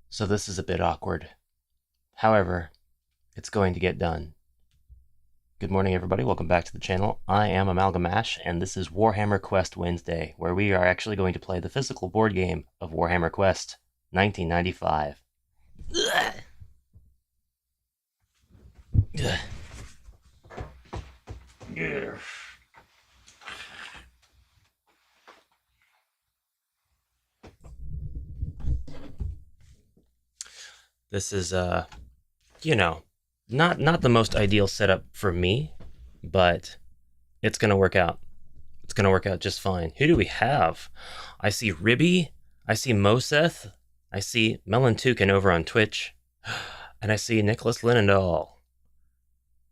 So this is a bit awkward. However, it's going to get done. Good morning, everybody. Welcome back to the channel. I am Amalgamash, and this is Warhammer Quest Wednesday, where we are actually going to play the physical board game of Warhammer Quest 1995. Yeah. This is, not the most ideal setup for me, but it's going to work out. It's going to work out just fine. Who do we have? I see Ribby. I see Moseth. I see Melantukin over on Twitch. And I see Nicholas Linendahl.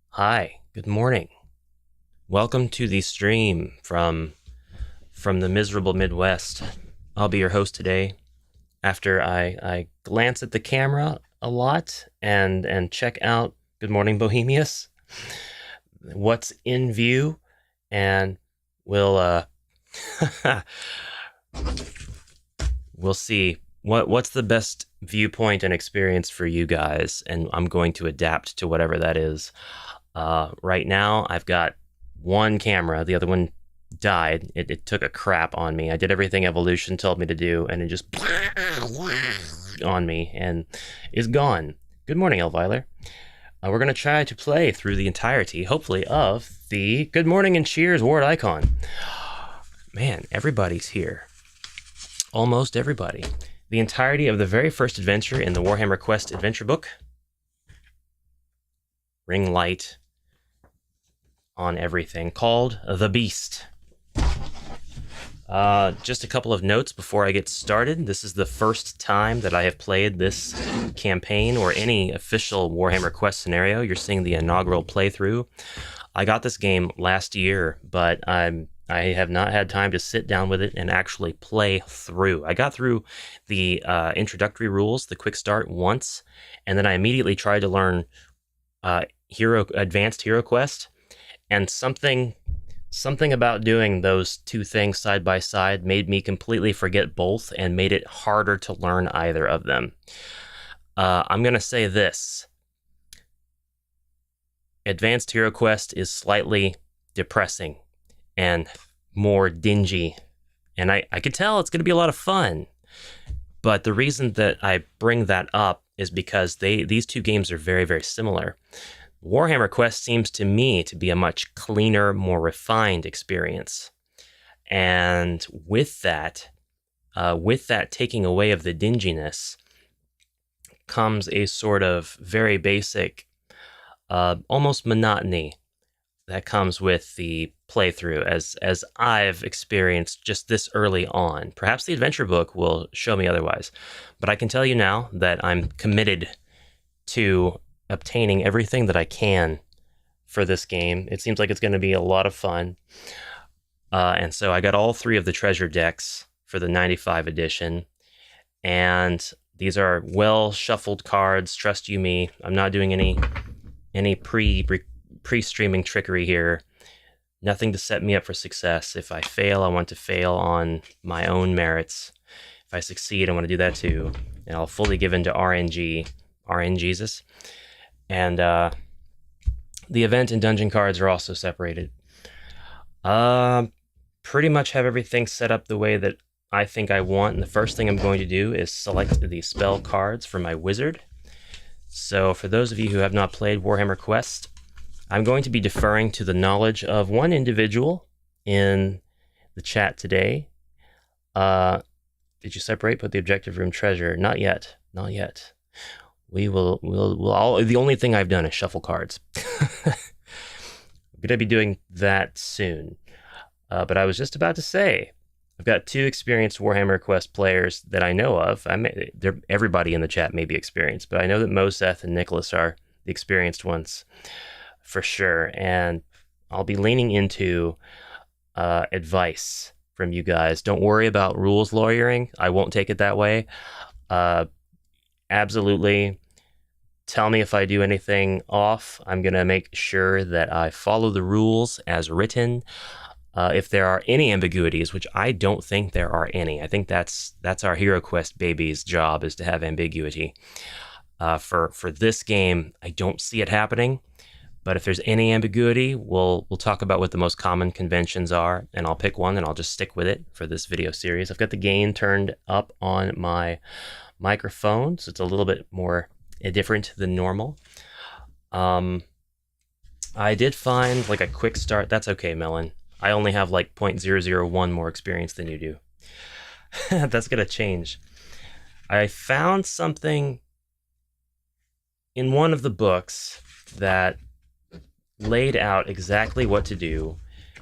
Hi, good morning. Welcome to the stream from the miserable Midwest. I'll be your host today. After I glance at the camera a lot and check out Good Morning Bohemius, what's in view, and we'll we'll see what's the best viewpoint and experience for you guys, and I'm going to adapt to whatever that is. Right now, I've got one camera. The other one died. It took a crap on me. I did everything evolution told me to do, and it just on me and is gone. Good morning, Elviler. We're going to try to play through the entirety, hopefully, of the Good Morning and Cheers Ward icon. Man, everybody's here. Almost everybody. The entirety of the very first adventure in the Warhammer Quest adventure book. Ring light on everything, called The Beast. Just a couple of notes before I get started. This is the first time that I have played this campaign or any official Warhammer Quest scenario. You're seeing the inaugural playthrough. I got this game last year, but I have not had time to sit down with it and actually play through. I got through the introductory rules, the quick start, once, and then I immediately tried to learn Advanced Hero Quest, and something about doing those two things side by side made me completely forget both and made it harder to learn either of them. I'm going to say this. Advanced Hero Quest is slightly depressing and more dingy, and I could tell it's going to be a lot of fun. But the reason that I bring that up is because these two games are very, very similar. Warhammer Quest seems to me to be a much cleaner, more refined experience. And with that taking away of the dinginess comes a sort of very basic, almost monotony that comes with the playthrough as I've experienced just this early on. Perhaps the adventure book will show me otherwise. But I can tell you now that I'm committed to obtaining everything that I can for this game. It seems like it's going to be a lot of fun. And so I got all three of the treasure decks for the 95 edition. And these are well-shuffled cards, trust you me. I'm not doing any pre-streaming trickery here. Nothing to set me up for success. If I fail, I want to fail on my own merits. If I succeed, I want to do that too. And I'll fully give in to RNGesus. And the event and dungeon cards are also separated. Pretty much have everything set up the way that I think I want. And the first thing I'm going to do is select the spell cards for my wizard. So for those of you who have not played Warhammer Quest, I'm going to be deferring to the knowledge of one individual in the chat today. Did you separate? Put the objective room treasure? Not yet. Not yet. We'll the only thing I've done is shuffle cards. I'm gonna be doing that soon. But I was just about to say, I've got two experienced Warhammer Quest players that I know of. Everybody in the chat may be experienced, but I know that Moseth and Nicholas are the experienced ones for sure. And I'll be leaning into advice from you guys. Don't worry about rules lawyering. I won't take it that way. Absolutely. Tell me if I do anything off. I'm going to make sure that I follow the rules as written. If there are any ambiguities, which I don't think there are any, I think that's our Hero Quest baby's job, is to have ambiguity. For this game, I don't see it happening. But if there's any ambiguity, we'll talk about what the most common conventions are, and I'll pick one and I'll just stick with it for this video series. I've got the gain turned up on my microphone, so it's a little bit more different than normal. I did find like a quick start. That's okay, Melon. I only have like 0.001 more experience than you do. That's gonna change. I found something in one of the books that laid out exactly what to do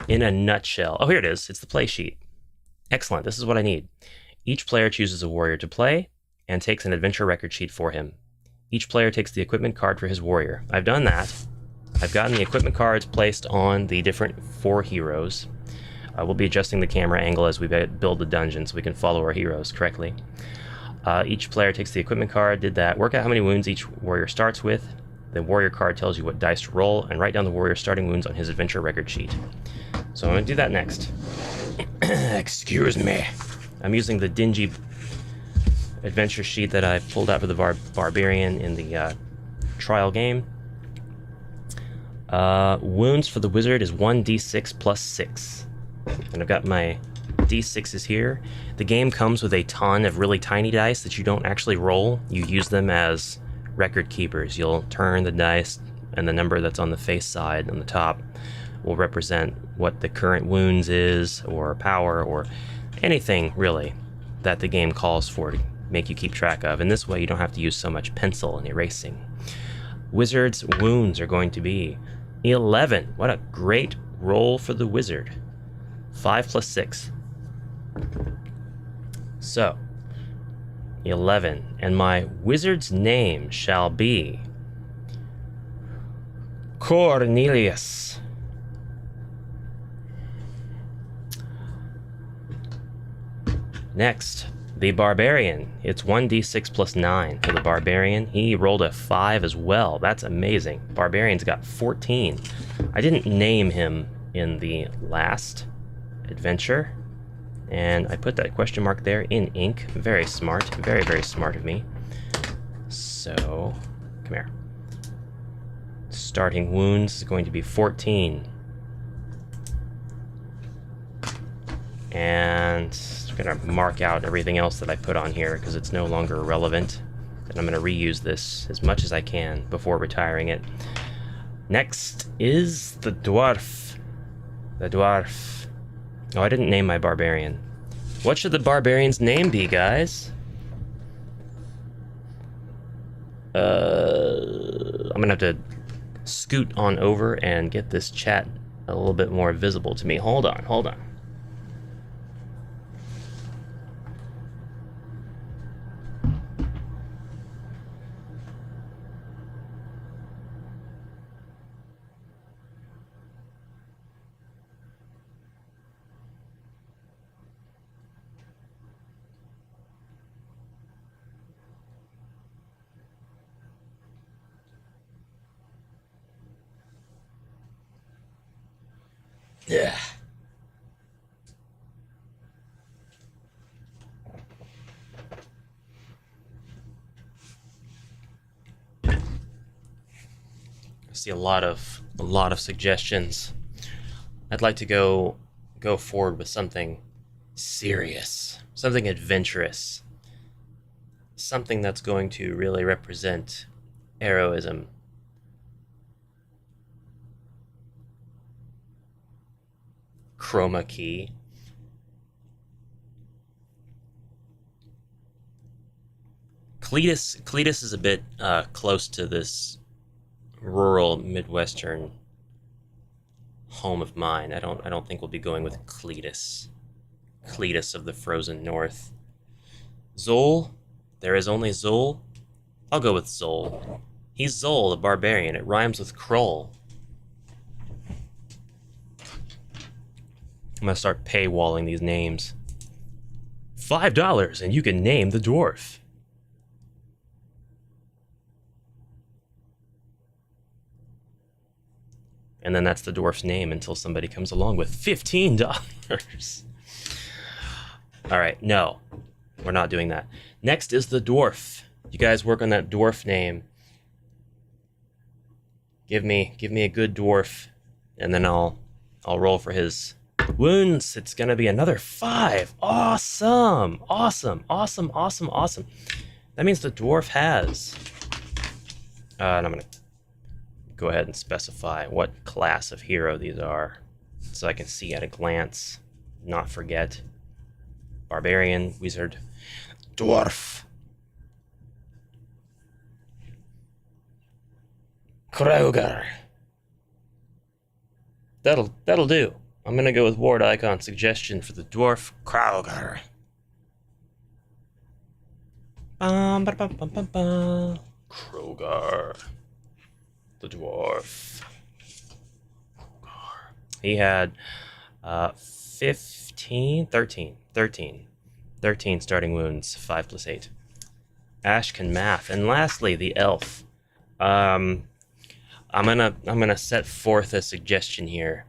in a nutshell. Oh, here it is. It's the play sheet. Excellent. This is what I need. Each player chooses a warrior to play and takes an adventure record sheet for him. Each player takes the equipment card for his warrior. I've done that. I've gotten the equipment cards placed on the different 4 heroes. We'll be adjusting the camera angle as we build the dungeon so we can follow our heroes correctly. Each player takes the equipment card, did that. Work out how many wounds each warrior starts with. The warrior card tells you what dice to roll, and write down the warrior's starting wounds on his adventure record sheet. So I'm going to do that next. Excuse me. I'm using the dingy adventure sheet that I pulled out for the barbarian in the trial game. Wounds for the wizard is 1d6 plus 6. And I've got my d6s here. The game comes with a ton of really tiny dice that you don't actually roll. You use them as record keepers. You'll turn the dice, and the number that's on the face side on the top will represent what the current wounds is, or power, or anything really that the game calls for to make you keep track of. And this way you don't have to use so much pencil and erasing. Wizard's wounds are going to be 11. What a great roll for the wizard. 5 plus 6. So 11, and my wizard's name shall be Cornelius. Next, the barbarian. It's 1d6 plus 9 for the barbarian. He rolled a 5 as well. That's amazing. Barbarian's got 14. I didn't name him in the last adventure, and I put that question mark there in ink. Very smart. Very, very smart of me. So, come here. Starting wounds is going to be 14. And I'm going to mark out everything else that I put on here because it's no longer relevant. And I'm going to reuse this as much as I can before retiring it. Next is the dwarf. The dwarf. Oh, I didn't name my barbarian. What should the barbarian's name be, guys? I'm gonna have to scoot on over and get this chat a little bit more visible to me. Hold on, hold on. Yeah. I see a lot of suggestions. I'd like to go forward with something serious, something adventurous, something that's going to really represent heroism. Chroma key. Cletus is a bit close to this rural Midwestern home of mine. I don't think we'll be going with Cletus. Cletus of the frozen north. Zol? There is only Zol? I'll go with Zol. He's Zol, the barbarian. It rhymes with Kroll. I'm gonna start paywalling these names. $5 and you can name the dwarf. And then that's the dwarf's name until somebody comes along with $15. All right, no, we're not doing that. Next is the dwarf. You guys work on that dwarf name. Give me a good dwarf, and then I'll roll for his wounds. It's gonna be another 5. Awesome, awesome, awesome, awesome, awesome. That means the dwarf has. And I'm gonna go ahead and specify what class of hero these are, so I can see at a glance, not forget. Barbarian, wizard, dwarf. Kroger. That'll do. I'm gonna go with ward icon suggestion for the dwarf Kroger. Kroger. The dwarf. Kroger. He had 13 starting wounds, 5 plus 8. Ash can math. And lastly, the elf. I'm gonna set forth a suggestion here.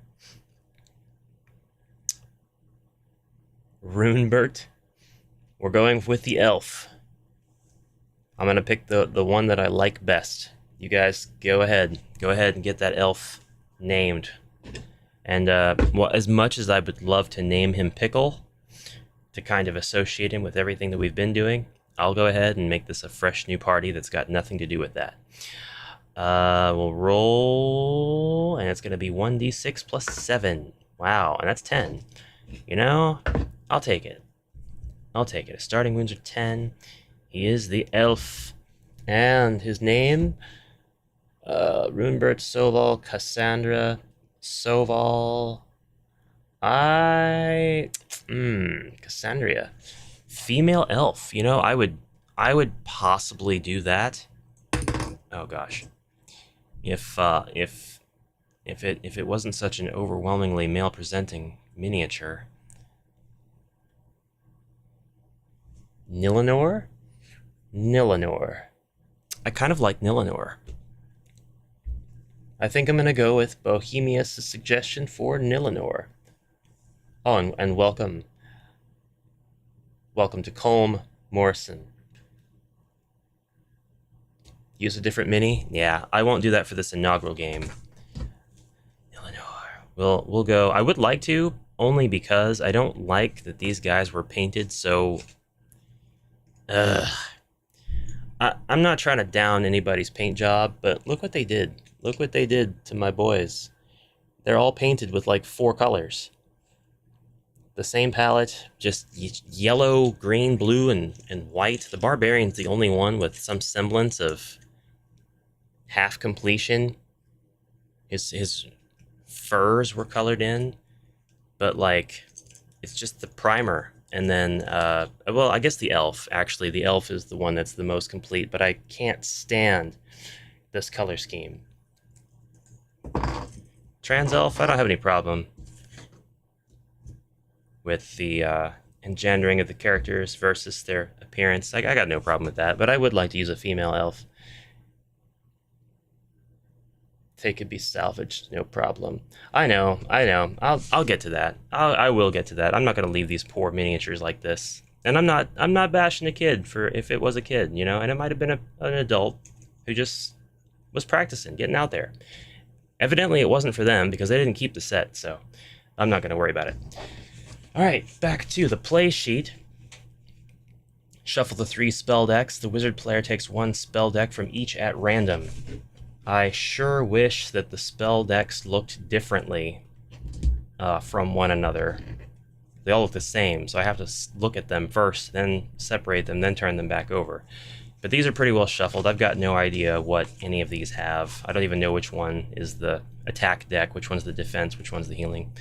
Runebert. We're going with the elf. I'm gonna pick the one that I like best. You guys go ahead and get that elf named. And well, as much as I would love to name him Pickle, to kind of associate him with everything that we've been doing, I'll go ahead and make this a fresh new party that's got nothing to do with that. We'll roll, and it's going to be 1d6 plus 7. Wow, and that's 10. You know, I'll take it. His starting wounds are 10. He is the elf. And his name, Runebert, Soval, Cassandra, Soval. Cassandra. Female elf. You know, I would possibly do that. Oh gosh. If it wasn't such an overwhelmingly male presenting miniature. Nilanor? I kind of like Nilanor. I think I'm gonna go with Bohemius' suggestion for Nilanor. Oh, and welcome to Colm Morrison. Use a different mini? Yeah, I won't do that for this inaugural game. Nilanor. We'll go. I would like to, only because I don't like that these guys were painted so. I'm not trying to down anybody's paint job, but look what they did. Look what they did to my boys. They're all painted with like 4 colors. The same palette, just yellow, green, blue, and white. The Barbarian's the only one with some semblance of half completion. His furs were colored in, but like it's just the primer. And then, well, I guess the elf. Actually, the elf is the one that's the most complete, but I can't stand this color scheme. Trans elf, I don't have any problem with the engendering of the characters versus their appearance. I got no problem with that, but I would like to use a female elf. They could be salvaged, no problem. I know. I'll get to that. I will get to that. I'm not gonna leave these poor miniatures like this. And I'm not bashing a kid for if it was a kid, you know. And it might have been an adult who just was practicing, getting out there. Evidently, it wasn't for them because they didn't keep the set, so I'm not gonna worry about it. All right, back to the play sheet. Shuffle the 3 spell decks. The wizard player takes 1 spell deck from each at random. I sure wish that the spell decks looked differently from one another. They all look the same, so I have to look at them first, then separate them, then turn them back over. But these are pretty well shuffled. I've got no idea what any of these have. I don't even know which one is the attack deck, which one's the defense, which one's the healing.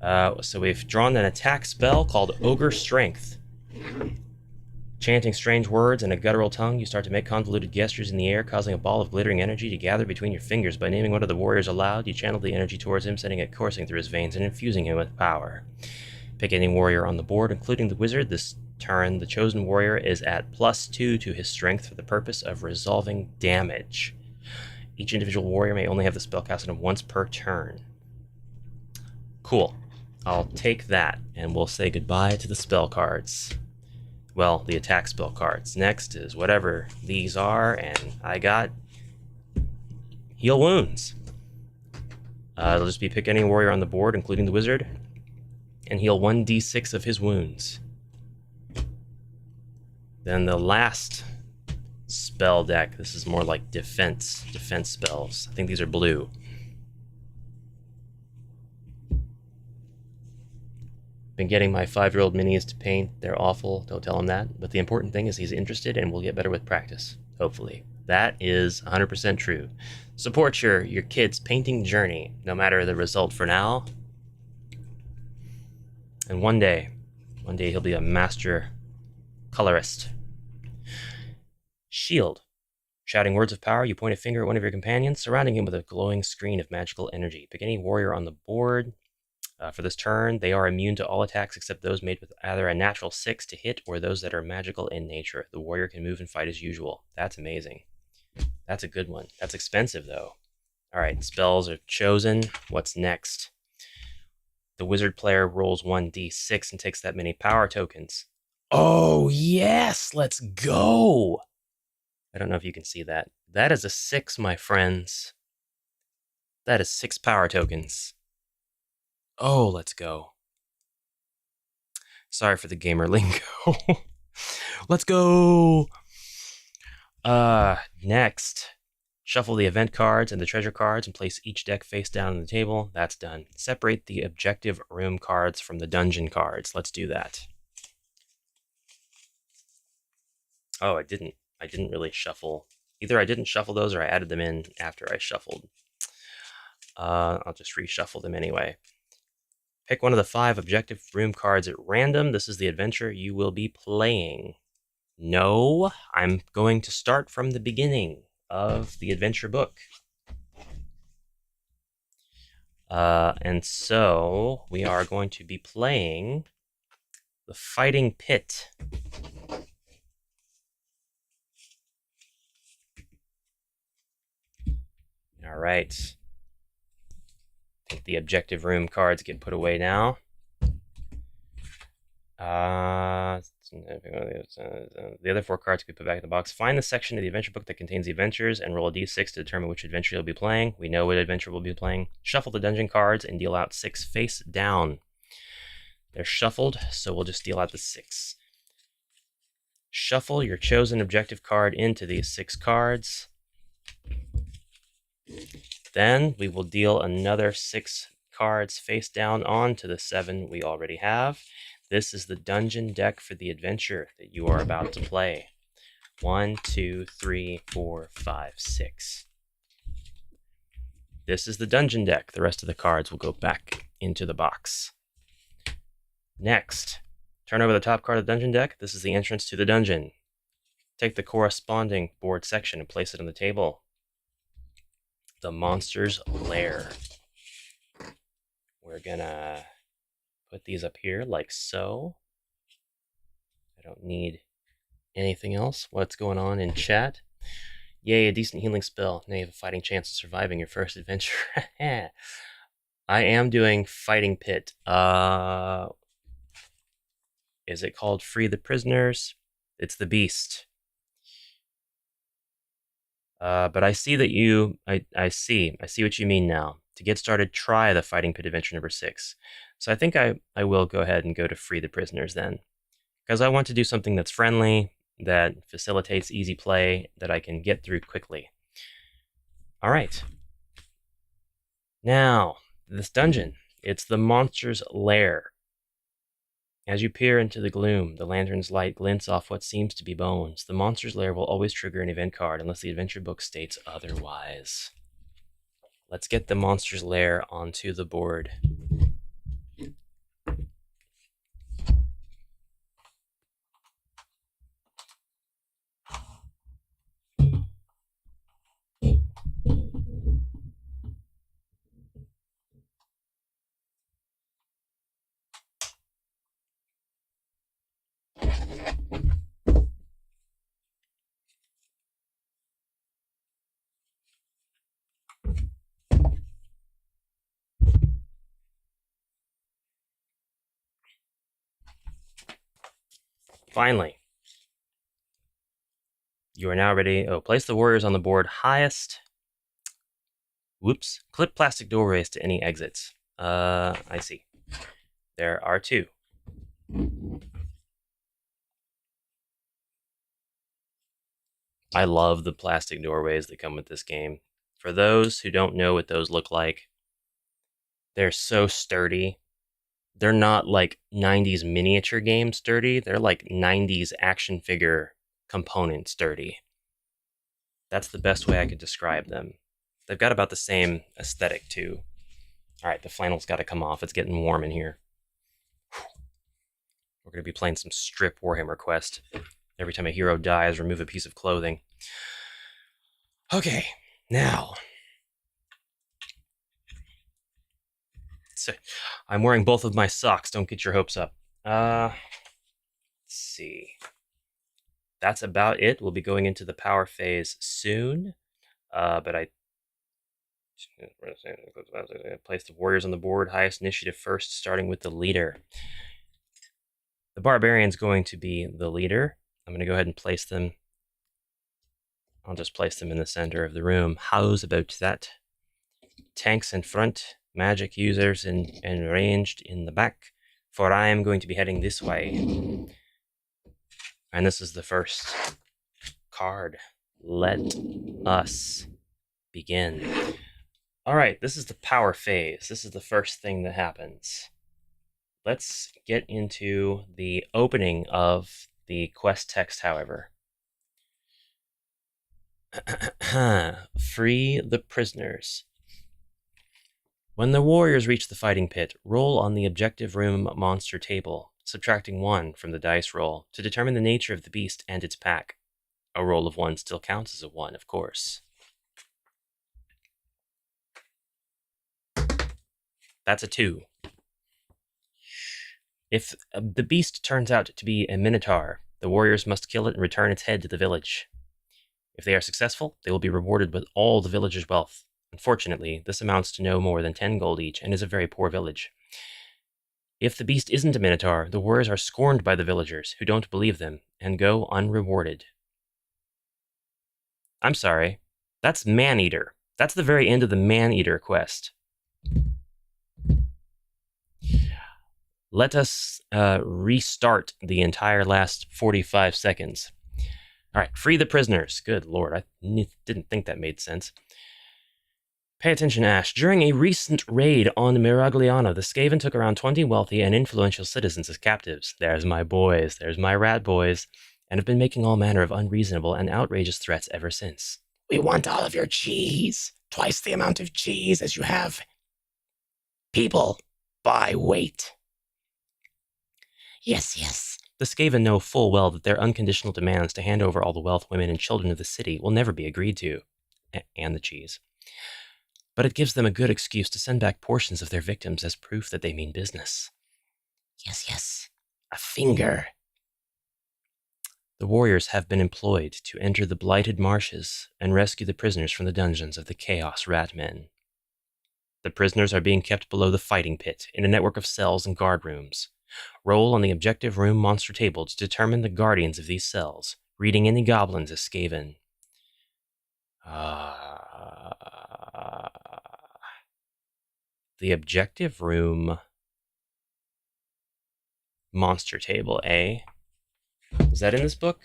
So we've drawn an attack spell called Ogre Strength. Chanting strange words in a guttural tongue, you start to make convoluted gestures in the air, causing a ball of glittering energy to gather between your fingers. By naming one of the warriors aloud, you channel the energy towards him, sending it coursing through his veins and infusing him with power. Pick any warrior on the board, including the wizard. This turn, the chosen warrior is at +2 to his strength for the purpose of resolving damage. Each individual warrior may only have the spell casted once per turn. Cool. I'll take that, and we'll say goodbye to the spell cards. Well, the attack spell cards. Next is whatever these are, and I got Heal Wounds. It'll just be pick any warrior on the board, including the wizard, and heal 1d6 of his wounds. Then the last spell deck, this is more like defense spells. I think these are blue. Been getting my 5-year-old minis to paint. They're awful, don't tell him that. But the important thing is he's interested and will get better with practice, hopefully. That is 100% true. Support your kid's painting journey, no matter the result for now. And one day he'll be a master colorist. Shield. Shouting words of power, you point a finger at one of your companions, surrounding him with a glowing screen of magical energy. Pick any warrior on the board. For this turn, they are immune to all attacks except those made with either a natural 6 to hit or those that are magical in nature. The warrior can move and fight as usual. That's amazing. That's a good one. That's expensive, though. Alright, spells are chosen. What's next? The wizard player rolls 1d6 and takes that many power tokens. Oh, yes! Let's go! I don't know if you can see that. That is a 6, my friends. That is 6 power tokens. Oh, let's go. Sorry for the gamer lingo. Let's go! Next. Shuffle the event cards and the treasure cards and place each deck face down on the table. That's done. Separate the objective room cards from the dungeon cards. Let's do that. Oh, I didn't really shuffle. Either I didn't shuffle those or I added them in after I shuffled. I'll just reshuffle them anyway. Pick one of the 5 objective room cards at random. This is the adventure you will be playing. No, I'm going to start from the beginning of the adventure book. And so we are going to be playing the Fighting Pit. All right. I think the objective room cards get put away now. The other 4 cards can be put back in the box. Find the section of the adventure book that contains the adventures and roll a d6 to determine which adventure you'll be playing. We know what adventure we'll be playing. Shuffle the dungeon cards and deal out 6 face down. They're shuffled, so we'll just deal out the 6. Shuffle your chosen objective card into these 6 cards. Then we will deal another 6 cards face down onto the 7 we already have. This is the dungeon deck for the adventure that you are about to play. 1, 2, 3, 4, 5, 6. This is the dungeon deck. The rest of the cards will go back into the box. Next, turn over the top card of the dungeon deck. This is the entrance to the dungeon. Take the corresponding board section and place it on the table. The monster's lair. We're gonna put these up here like so. I don't need anything else. What's going on in chat? Yay, a decent healing spell. Now you have a fighting chance of surviving your first adventure. I am doing Fighting Pit. Is it called Free the Prisoners? It's the Beast. But I see that I see what you mean now. To get started, try the Fighting Pit Adventure number 6. So I think I will go ahead and go to Free the Prisoners then. Because I want to do something that's friendly, that facilitates easy play, that I can get through quickly. Alright. Now, this dungeon. It's the monster's lair. As you peer into the gloom, the lantern's light glints off what seems to be bones. The monster's lair will always trigger an event card unless the adventure book states otherwise. Let's get the monster's lair onto the board. Finally. You are now ready. Oh, place the warriors on the board highest. Whoops. Clip plastic doorways to any exits. I see. There are 2. I love the plastic doorways that come with this game. For those who don't know what those look like, they're so sturdy. They're not like 90s miniature game sturdy. They're like 90s action figure component sturdy. That's the best way I could describe them. They've got about the same aesthetic too. All right, the flannel's got to come off. It's getting warm in here. We're going to be playing some strip Warhammer Quest. Every time a hero dies, remove a piece of clothing. Okay, now. So, I'm wearing both of my socks. Don't get your hopes up. Let's see. That's about it. We'll be going into the power phase soon. But I place the warriors on the board. Highest initiative first, starting with the leader. The barbarian's going to be the leader. I'm going to go ahead and place them. I'll just place them in the center of the room. How's about that? Tanks in front, magic users and ranged in the back, for I am going to be heading this way. And this is the first card. Let us begin. All right, this is the power phase. This is the first thing that happens. Let's get into the opening of the quest text, however. Free the prisoners. When the warriors reach the fighting pit, roll on the objective room monster table, subtracting 1 from the dice roll to determine the nature of the beast and its pack. A roll of 1 still counts as a 1, of course. That's a 2. If the beast turns out to be a minotaur, the warriors must kill it and return its head to the village. If they are successful, they will be rewarded with all the village's wealth. Unfortunately, this amounts to no more than 10 gold each and is a very poor village. If the beast isn't a minotaur, the warriors are scorned by the villagers, who don't believe them, and go unrewarded. I'm sorry, that's Man-Eater. That's the very end of the Man-Eater quest. Let us restart the entire last 45 seconds. All right, free the prisoners. Good lord, I didn't think that made sense. Pay attention, Ash. During a recent raid on Miragliano, the Skaven took around 20 wealthy and influential citizens as captives. There's my boys, there's my rat boys, and have been making all manner of unreasonable and outrageous threats ever since. We want all of your cheese. Twice the amount of cheese as you have people by weight. Yes, yes. The Skaven know full well that their unconditional demands to hand over all the wealth, women, and children of the city will never be agreed to. And the cheese. But it gives them a good excuse to send back portions of their victims as proof that they mean business. Yes, yes. A finger. The warriors have been employed to enter the blighted marshes and rescue the prisoners from the dungeons of the Chaos Ratmen. The prisoners are being kept below the fighting pit in a network of cells and guard rooms. Roll on the objective room monster table to determine the guardians of these cells, reading any goblins as Skaven. The objective room monster table, eh? Is that in this book?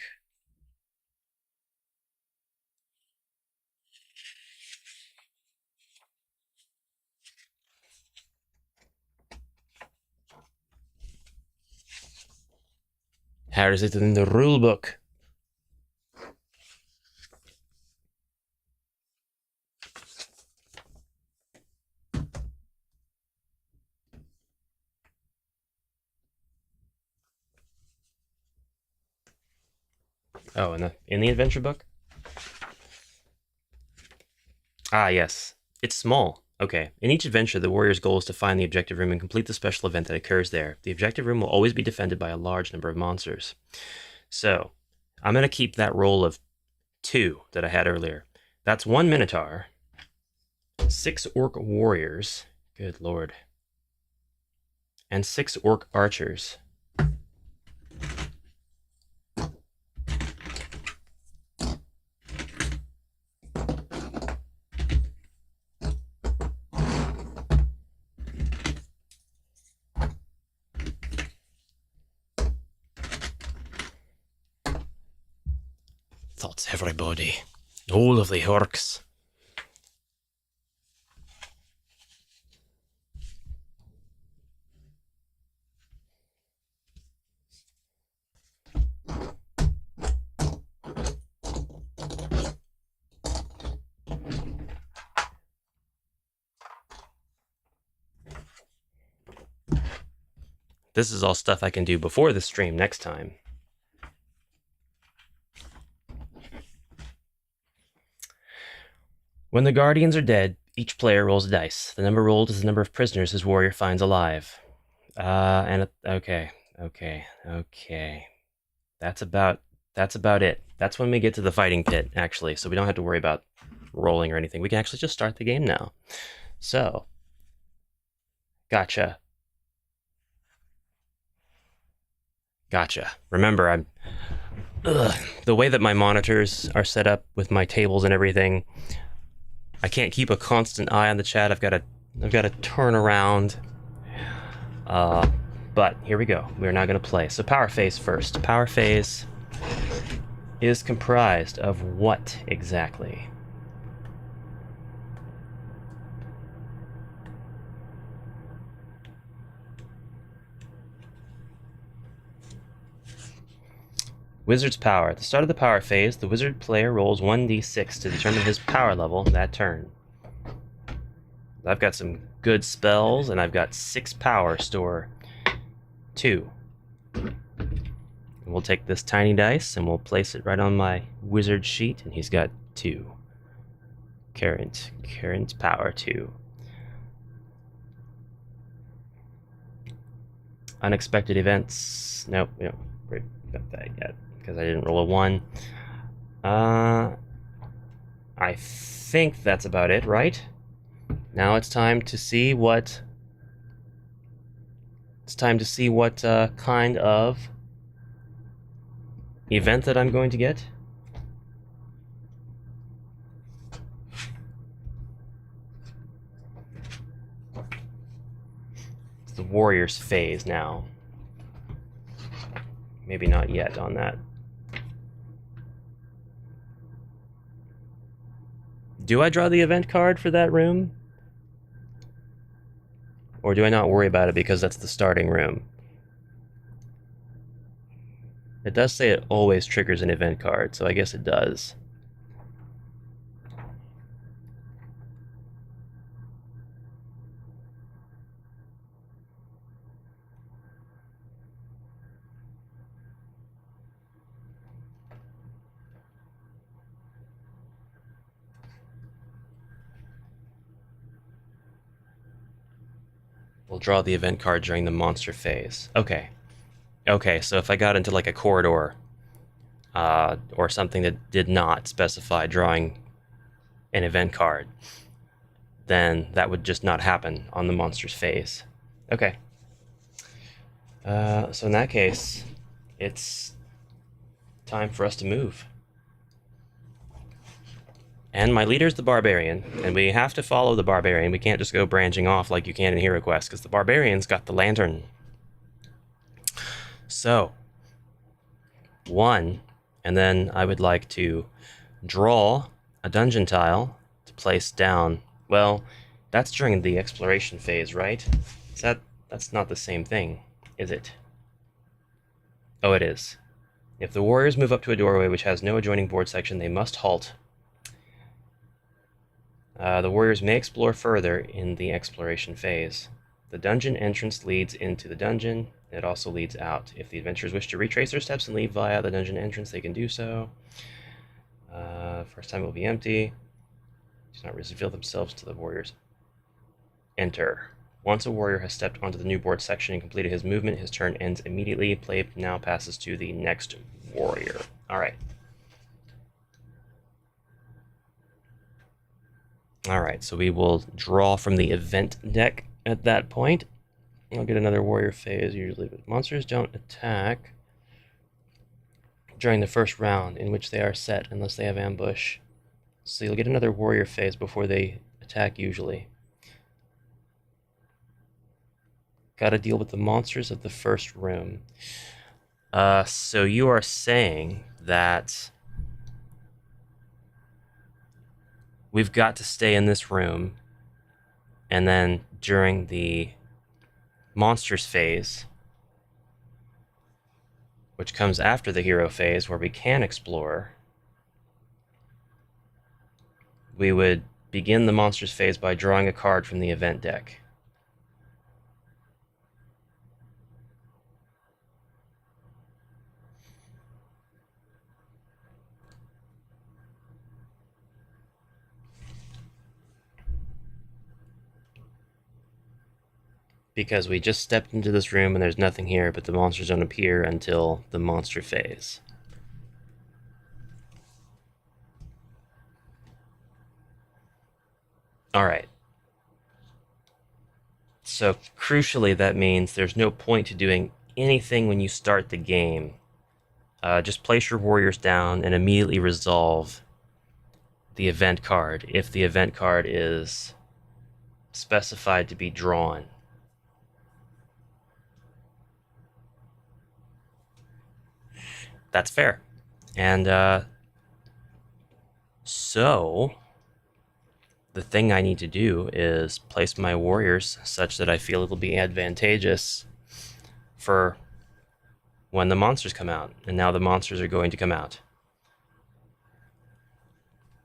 How is it in the rule book? Oh, in the adventure book? Ah, yes. It's small. Okay. In each adventure, the warrior's goal is to find the objective room and complete the special event that occurs there. The objective room will always be defended by a large number of monsters. So, I'm going to keep that roll of 2 that I had earlier. That's 1 Minotaur, 6 Orc Warriors, good lord, and 6 Orc Archers. thoughts, everybody. All of the orcs. This is all stuff I can do before the stream next time. When the Guardians are dead, each player rolls a dice. The number rolled is the number of prisoners his warrior finds alive. Okay. That's about it. That's when we get to the fighting pit, actually, so we don't have to worry about rolling or anything. We can actually just start the game now. So, gotcha. Remember, the way that my monitors are set up with my tables and everything, I can't keep a constant eye on the chat. I've got to turn around. But here we go. We're now going to play. So power phase first. Power phase is comprised of what exactly? Wizard's power. At the start of the power phase, the wizard player rolls 1d6 to determine his power level that turn. I've got some good spells, and I've got 6 power store 2. And we'll take this tiny dice, and we'll place it right on my wizard sheet, and he's got 2. Current power 2. Unexpected events. Nope, we don't worry about that yet, because I didn't roll a 1. I think that's about it, right? Now it's time to see what... kind of event that I'm going to get. It's the Warriors phase now. Maybe not yet on that. Do I draw the event card for that room? Or do I not worry about it because that's the starting room? It does say it always triggers an event card, so I guess it does. We'll draw the event card during the monster phase. Okay, so if I got into like a corridor, or something that did not specify drawing an event card, then that would just not happen on the monster's phase. Okay. So in that case, it's time for us to move. And my leader's the Barbarian, and we have to follow the Barbarian. We can't just go branching off like you can in Hero Quest, because the Barbarian's got the lantern. So, 1, and then I would like to draw a dungeon tile to place down. Well, that's during the exploration phase, right? That's not the same thing, is it? Oh, it is. If the warriors move up to a doorway which has no adjoining board section, they must halt. The warriors may explore further in the exploration phase. The dungeon entrance leads into the dungeon. It also leads out. If the adventurers wish to retrace their steps and leave via the dungeon entrance, they can do so. First time it will be empty. Do not reveal themselves to the warriors. Enter. Once a warrior has stepped onto the new board section and completed his movement, his turn ends immediately. Play now passes to the next warrior. Alright. Alright, so we will draw from the event deck at that point. I'll get another warrior phase, usually, but monsters don't attack during the first round in which they are set unless they have ambush. So you'll get another warrior phase before they attack usually. Gotta deal with the monsters of the first room. So you are saying that we've got to stay in this room, and then during the monsters phase, which comes after the hero phase where we can explore, we would begin the monsters phase by drawing a card from the event deck. Because we just stepped into this room and there's nothing here, but the monsters don't appear until the monster phase. Alright. So, crucially, that means there's no point to doing anything when you start the game. Just place your warriors down and immediately resolve the event card if the event card is specified to be drawn. That's fair. And so the thing I need to do is place my warriors such that I feel it'll be advantageous for when the monsters come out. And now the monsters are going to come out.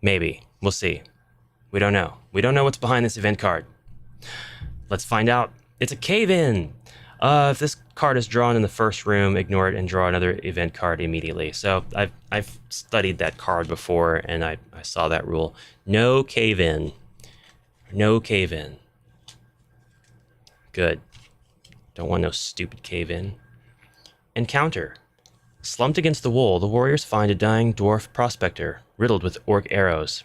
Maybe. We'll see. We don't know. We don't know what's behind this event card. Let's find out. It's a cave-in! If this card is drawn in the first room, ignore it and draw another event card immediately. So I've studied that card before, and I saw that rule. No cave-in. No cave-in. Good. Don't want no stupid cave-in. Encounter. Slumped against the wall, the warriors find a dying dwarf prospector, riddled with orc arrows.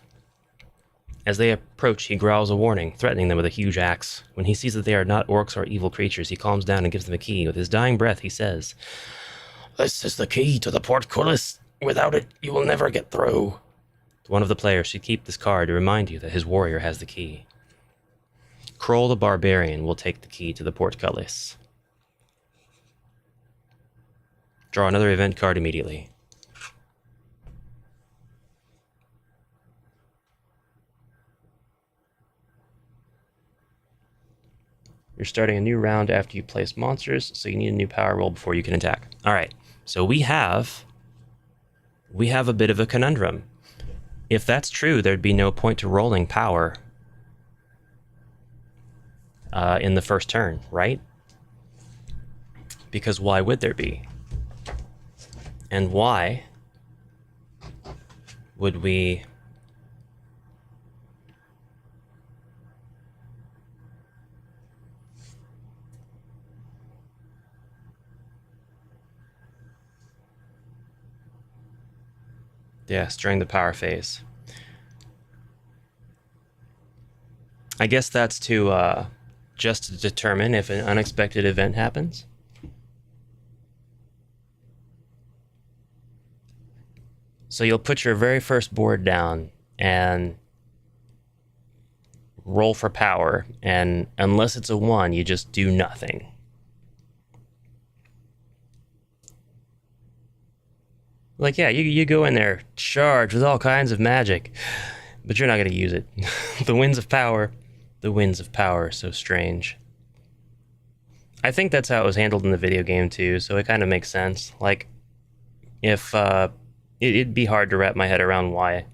As they approach, he growls a warning, threatening them with a huge axe. When he sees that they are not orcs or evil creatures, he calms down and gives them a key. With his dying breath, he says, "This is the key to the portcullis. Without it, you will never get through." One of the players should keep this card to remind you that his warrior has the key. Kroll the Barbarian will take the key to the portcullis. Draw another event card immediately. You're starting a new round after you place monsters, so you need a new power roll before you can attack. Alright, so we have a bit of a conundrum. If that's true, there'd be no point to rolling power in the first turn, right? Because why would there be? And why would we... Yes, during the power phase. I guess that's to just to determine if an unexpected event happens. So you'll put your very first board down and roll for power, and unless it's a 1, you just do nothing. Like, yeah, you go in there, charged with all kinds of magic, but you're not going to use it. The winds of power are so strange. I think that's how it was handled in the video game too, so it kind of makes sense. Like, if, it'd be hard to wrap my head around why.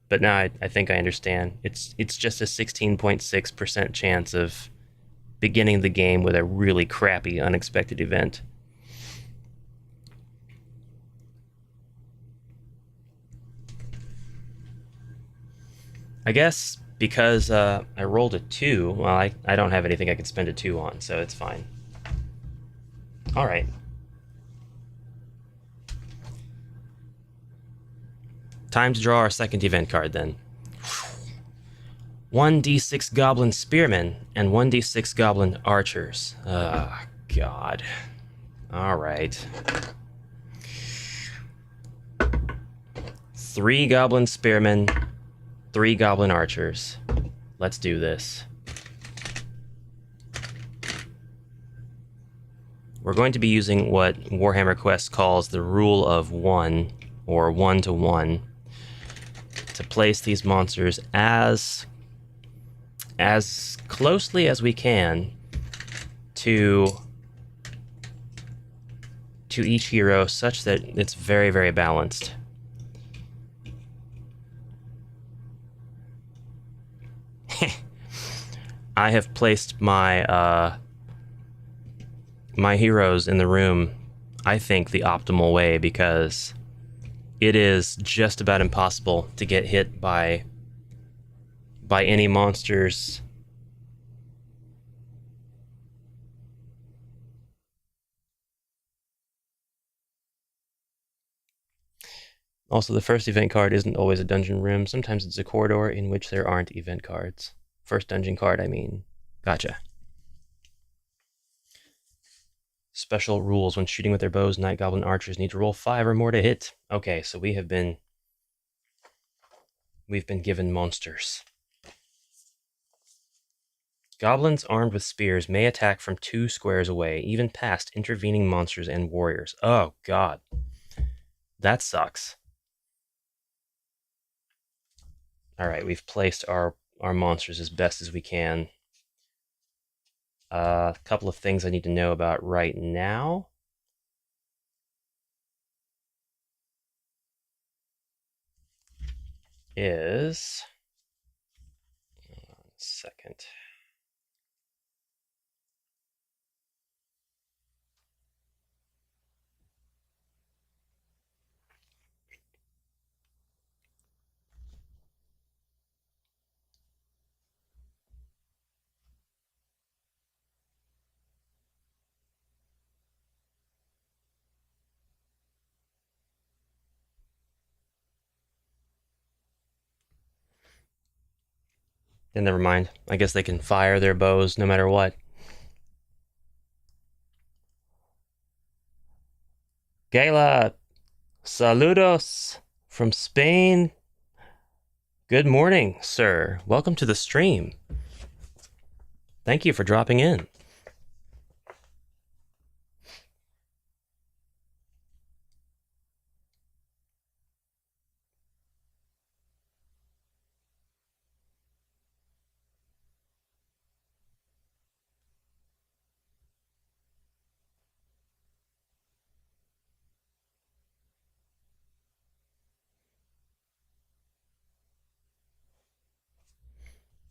But now I think I understand. It's just a 16.6% chance of beginning the game with a really crappy unexpected event. I guess because I rolled a 2, well, I don't have anything I can spend a 2 on, so it's fine. Alright. Time to draw our second event card, then. 1d6 Goblin Spearmen and 1d6 Goblin Archers. Oh, God. Alright. 3 Goblin Spearmen, 3 Goblin Archers. Let's do this. We're going to be using what Warhammer Quest calls the rule of 1, or 1 to 1, to place these monsters as closely as we can to each hero, such that it's very, very balanced. I have placed my my heroes in the room, I think, the optimal way, because it is just about impossible to get hit by any monsters. Also, the first event card isn't always a dungeon room. Sometimes it's a corridor in which there aren't event cards. First dungeon card, I mean. Gotcha. Special rules. When shooting with their bows, Night Goblin archers need to roll 5 or more to hit. Okay, so we've been given monsters. Goblins armed with spears may attack from 2 squares away, even past intervening monsters and warriors. Oh, God. That sucks. Alright, we've placed our monsters as best as we can. A couple of things I need to know about right now. Is... 1 second. Then never mind. I guess they can fire their bows no matter what. Gayla, saludos from Spain. Good morning, sir. Welcome to the stream. Thank you for dropping in.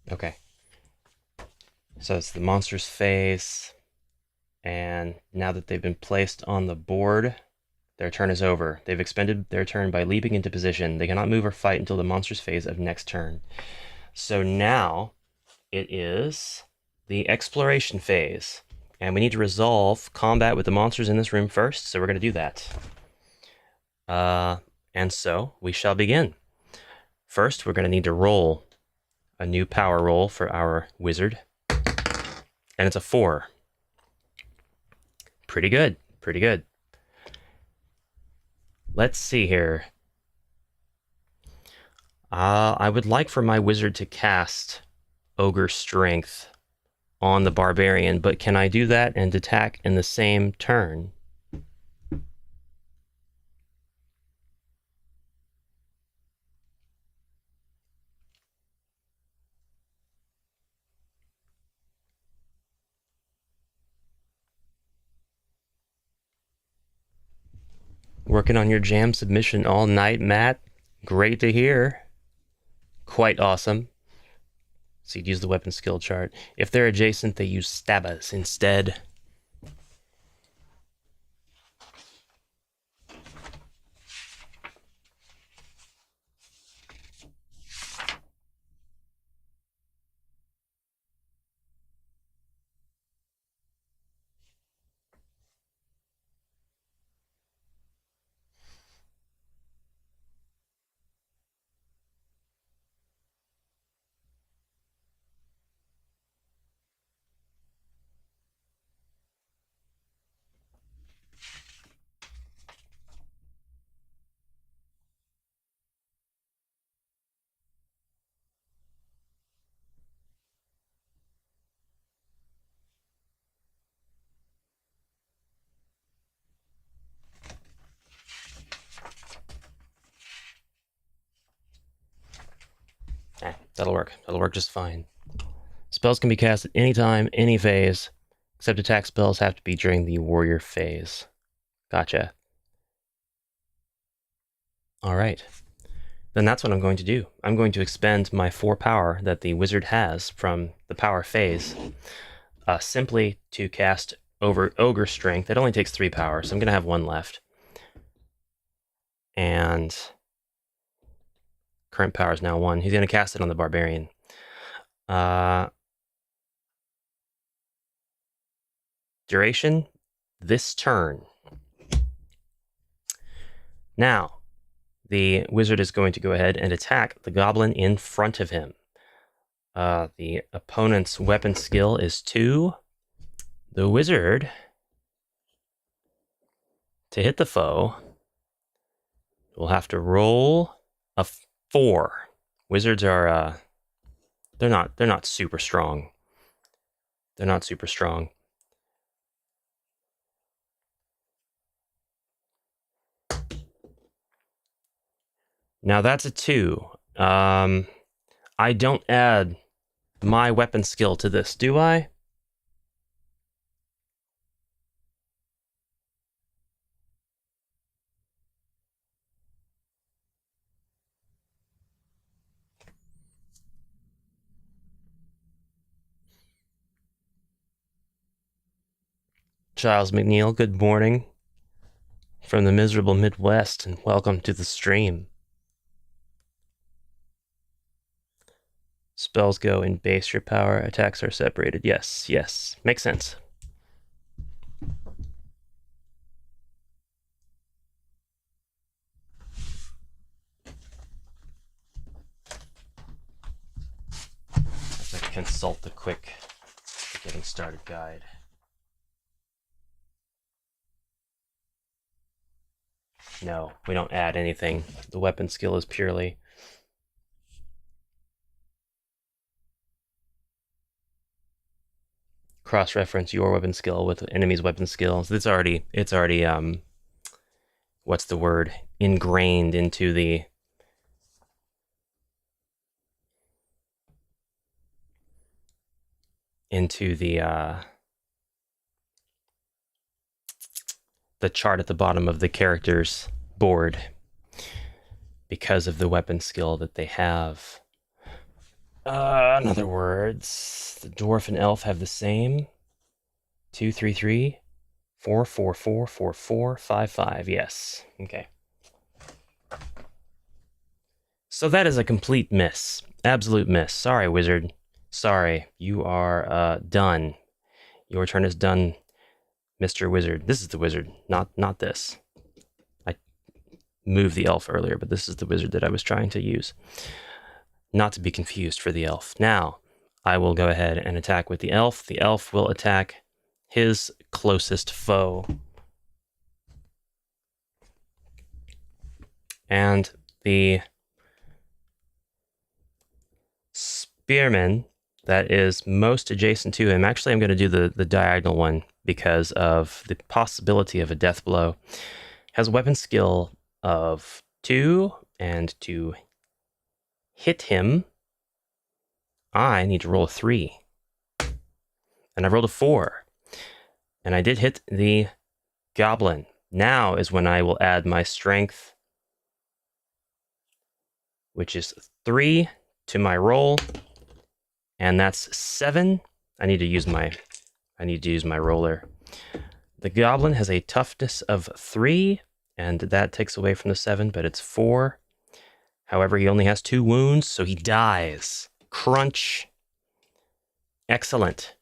Okay. So it's the monster's phase, and now that they've been placed on the board, their turn is over. They've expended their turn by leaping into position. They cannot move or fight until the monster's phase of next turn. So now it is the exploration phase, and we need to resolve combat with the monsters in this room first, so we're going to do that. And so we shall begin. First, we're going to need to roll a new power roll for our wizard, and it's a 4. Pretty good, pretty good. Let's see here. I would like for my wizard to cast Ogre Strength on the barbarian, but can I do that and attack in the same turn? Working on your jam submission all night, Matt. Great to hear. Quite awesome. So you'd use the weapon skill chart. If they're adjacent, they use stabas instead. That'll work. That'll work just fine. Spells can be cast at any time, any phase, except attack spells have to be during the warrior phase. Gotcha. All right. Then that's what I'm going to do. I'm going to expend my 4 power that the wizard has from the power phase simply to cast over Ogre Strength. It only takes 3 power, so I'm going to have 1 left. And current power is now 1. He's going to cast it on the Barbarian. Duration, this turn. Now, the wizard is going to go ahead and attack the goblin in front of him. The opponent's weapon skill is 2. The wizard, to hit the foe, will have to roll a 4. Wizards are they're not super strong. They're not super strong. Now that's a 2. I don't add my weapon skill to this, do I? Giles McNeil, good morning from the miserable Midwest, and welcome to the stream. Spells go in base your power, attacks are separated. Yes, yes, makes sense. As I consult the quick getting started guide. No, we don't add anything. The weapon skill is purely cross-reference your weapon skill with enemy's weapon skills. It's already what's the word? Ingrained into the chart at the bottom of the character's board because of the weapon skill that they have. In other words, the dwarf and elf have the same. 2, 3, 3, 4, 4, 4, 4, 4, 5, 5. Yes. Okay. So that is a complete miss. Absolute miss. Sorry, wizard. Sorry. You are done. Your turn is done, Mr. Wizard. This is the wizard, not this. I moved the elf earlier, but this is the wizard that I was trying to use. Not to be confused for the elf. Now, I will go ahead and attack with the elf. The elf will attack his closest foe. And the spearman that is most adjacent to him, actually I'm going to do the diagonal one because of the possibility of a death blow, has a weapon skill of 2, and to hit him, I need to roll a 3. And I rolled a 4. And I did hit the goblin. Now is when I will add my strength, which is 3 to my roll. And that's 7. I need to use my roller. The goblin has a toughness of 3, and that takes away from the 7, but it's 4. However, he only has 2 wounds, so he dies. Crunch. Excellent.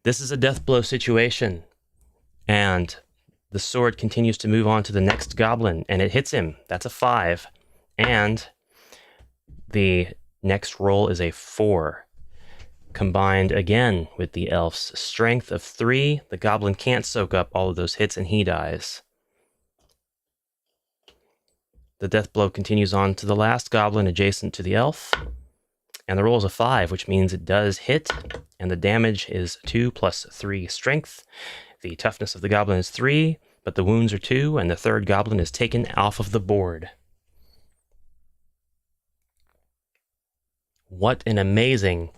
This is a death blow situation. And the sword continues to move on to the next goblin, and it hits him. That's a 5. And the next roll is a 4. Combined again with the elf's strength of 3, the goblin can't soak up all of those hits, and he dies. The death blow continues on to the last goblin adjacent to the elf, and the roll is a 5, which means it does hit, and the damage is 2 plus 3 strength. The toughness of the goblin is 3, but the wounds are 2, and the third goblin is taken off of the board. What an amazing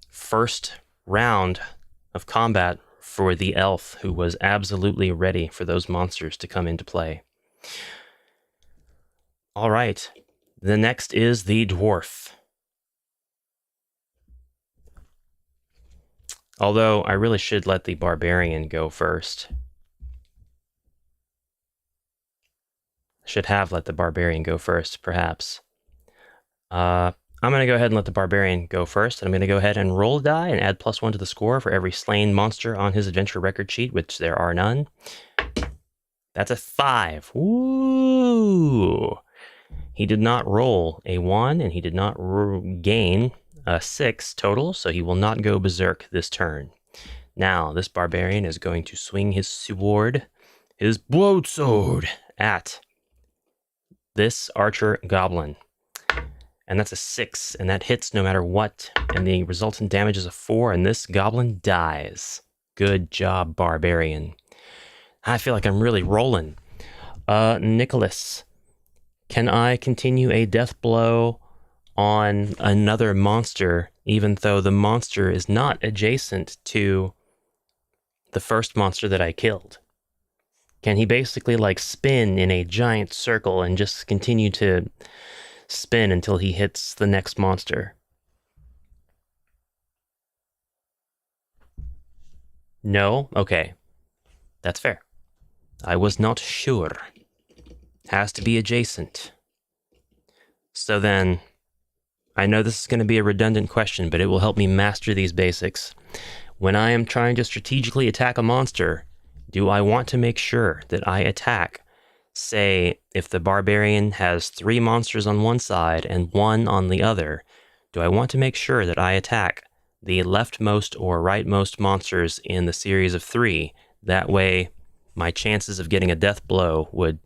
first round of combat for the elf, who was absolutely ready for those monsters to come into play. All right, the next is the dwarf. Although I really should let the barbarian go first. Should have let the barbarian go first, perhaps. I'm going to go ahead and let the barbarian go first. And I'm going to go ahead and roll a die and add +1 to the score for every slain monster on his adventure record sheet, which there are none. That's a 5. Woo! He did not roll a 1, and he did not gain a 6 total, so he will not go berserk this turn. Now, this barbarian is going to swing his sword, his broadsword, at this archer goblin. And that's a 6, and that hits no matter what, and the resultant damage is a 4, and this goblin dies. Good job, barbarian. I feel like I'm really rolling. Nicholas, can I continue a death blow on another monster, even though the monster is not adjacent to the first monster that I killed? Can he basically like spin in a giant circle and just continue to spin until he hits the next monster? No? Okay. That's fair. I was not sure. Has to be adjacent. So then, I know this is going to be a redundant question, but it will help me master these basics. When I am trying to strategically attack a monster, do I want to make sure that I attack, say, if the barbarian has 3 monsters on one side and 1 on the other, do I want to make sure that I attack the leftmost or rightmost monsters in the series of 3? That way, my chances of getting a death blow would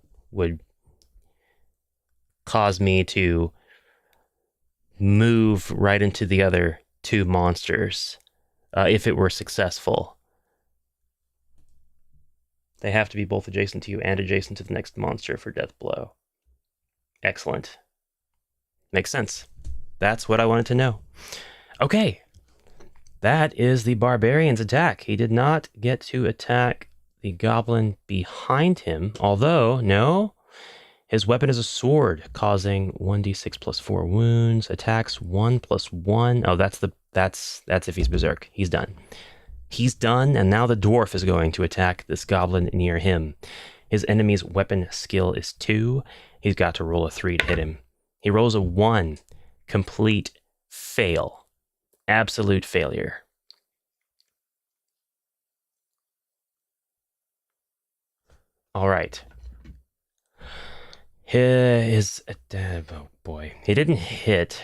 cause me to move right into the other 2 monsters, if it were successful. They have to be both adjacent to you and adjacent to the next monster for death blow. Excellent. Makes sense. That's what I wanted to know. Okay. That is the barbarian's attack. He did not get to attack the goblin behind him, although, no, his weapon is a sword, causing 1d6 plus 4 wounds, attacks 1 plus 1. Oh, that's if he's berserk. He's done. He's done, and now the dwarf is going to attack this goblin near him. His enemy's weapon skill is 2. He's got to roll a 3 to hit him. He rolls a 1. Complete fail. Absolute failure. All right. Oh boy. He didn't hit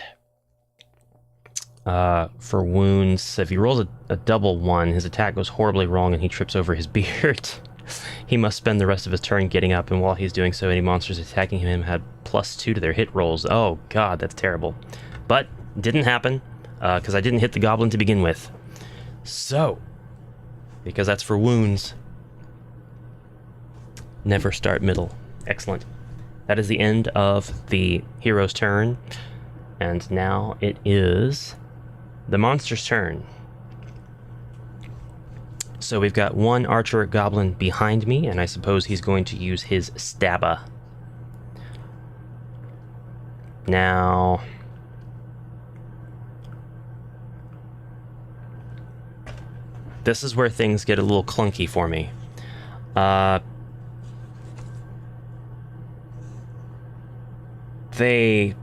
for wounds. If he rolls a double 1, his attack goes horribly wrong and he trips over his beard. He must spend the rest of his turn getting up, and while he's doing so, any monsters attacking him had +2 to their hit rolls. Oh god, that's terrible. But didn't happen, because I didn't hit the goblin to begin with. So, because that's for wounds, never start middle. Excellent. That is the end of the hero's turn, and now it is the monster's turn. So we've got 1 archer goblin behind me, and I suppose he's going to use his stabba. Now, this is where things get a little clunky for me. They...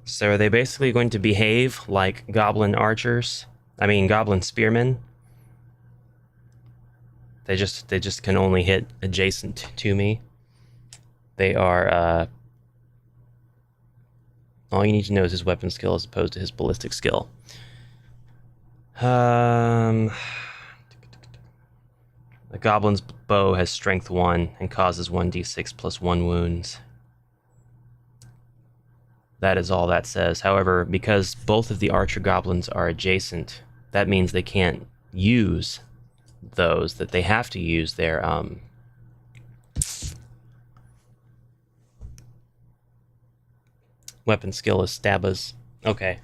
So are they basically going to behave like goblin archers? I mean, goblin spearmen? They just can only hit adjacent to me. They are, all you need to know is his weapon skill as opposed to his ballistic skill. The goblin's bow has strength 1 and causes 1d6 plus 1 wounds. That is all that says. However, because both of the archer goblins are adjacent, that means they can't use those, that they have to use their weapon skill is stabas. Okay.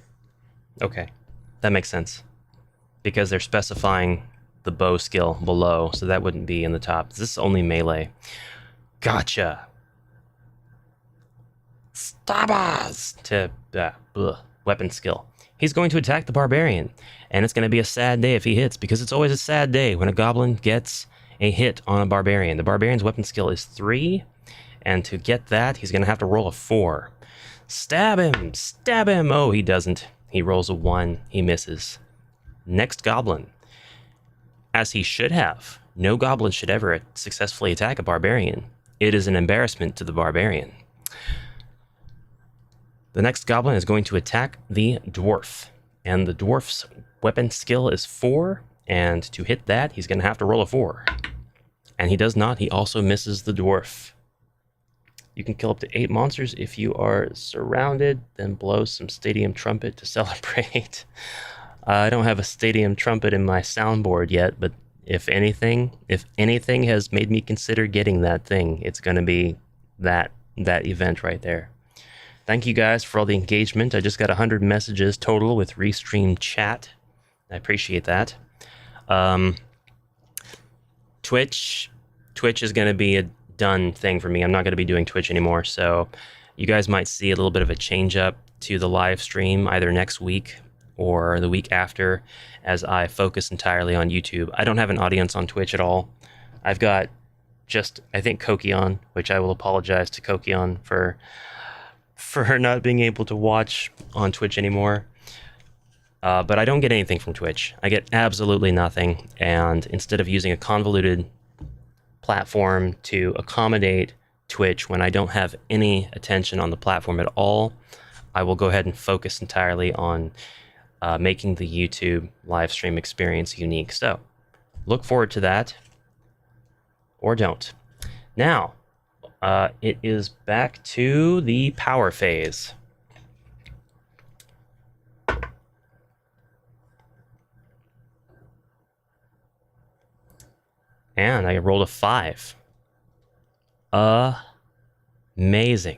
That makes sense. Because they're specifying the bow skill below, so that wouldn't be in the top. This is only melee. Gotcha. Stabas to weapon skill. He's going to attack the barbarian, and it's going to be a sad day if he hits, because it's always a sad day when a goblin gets a hit on a barbarian. The barbarian's weapon skill is 3, and to get that, he's going to have to roll a 4. Stab him! Stab him! Oh, he doesn't. He rolls a 1. He misses. Next goblin. As he should have. No goblin should ever successfully attack a barbarian. It is an embarrassment to the barbarian. The next goblin is going to attack the dwarf. And the dwarf's weapon skill is 4. And to hit that, he's going to have to roll a 4. And he does not. He also misses the dwarf. You can kill up to 8 monsters if you are surrounded. Then blow some stadium trumpet to celebrate. I don't have a stadium trumpet in my soundboard yet, but if anything has made me consider getting that thing, it's going to be that event right there. Thank you guys for all the engagement. I just got 100 messages total with Restream chat. I appreciate that. Twitch is going to be a done thing for me. I'm not going to be doing Twitch anymore, so you guys might see a little bit of a change up to the live stream either next week or the week after, as I focus entirely on YouTube. I don't have an audience on Twitch at all. I've got just, I think, Kokion, which I will apologize to Kokion for not being able to watch on Twitch anymore. But I don't get anything from Twitch. I get absolutely nothing, and instead of using a convoluted platform to accommodate Twitch when I don't have any attention on the platform at all, I will go ahead and focus entirely on making the YouTube live stream experience unique. So look forward to that, or don't. Now, it is back to the power phase. And I rolled a 5. Amazing.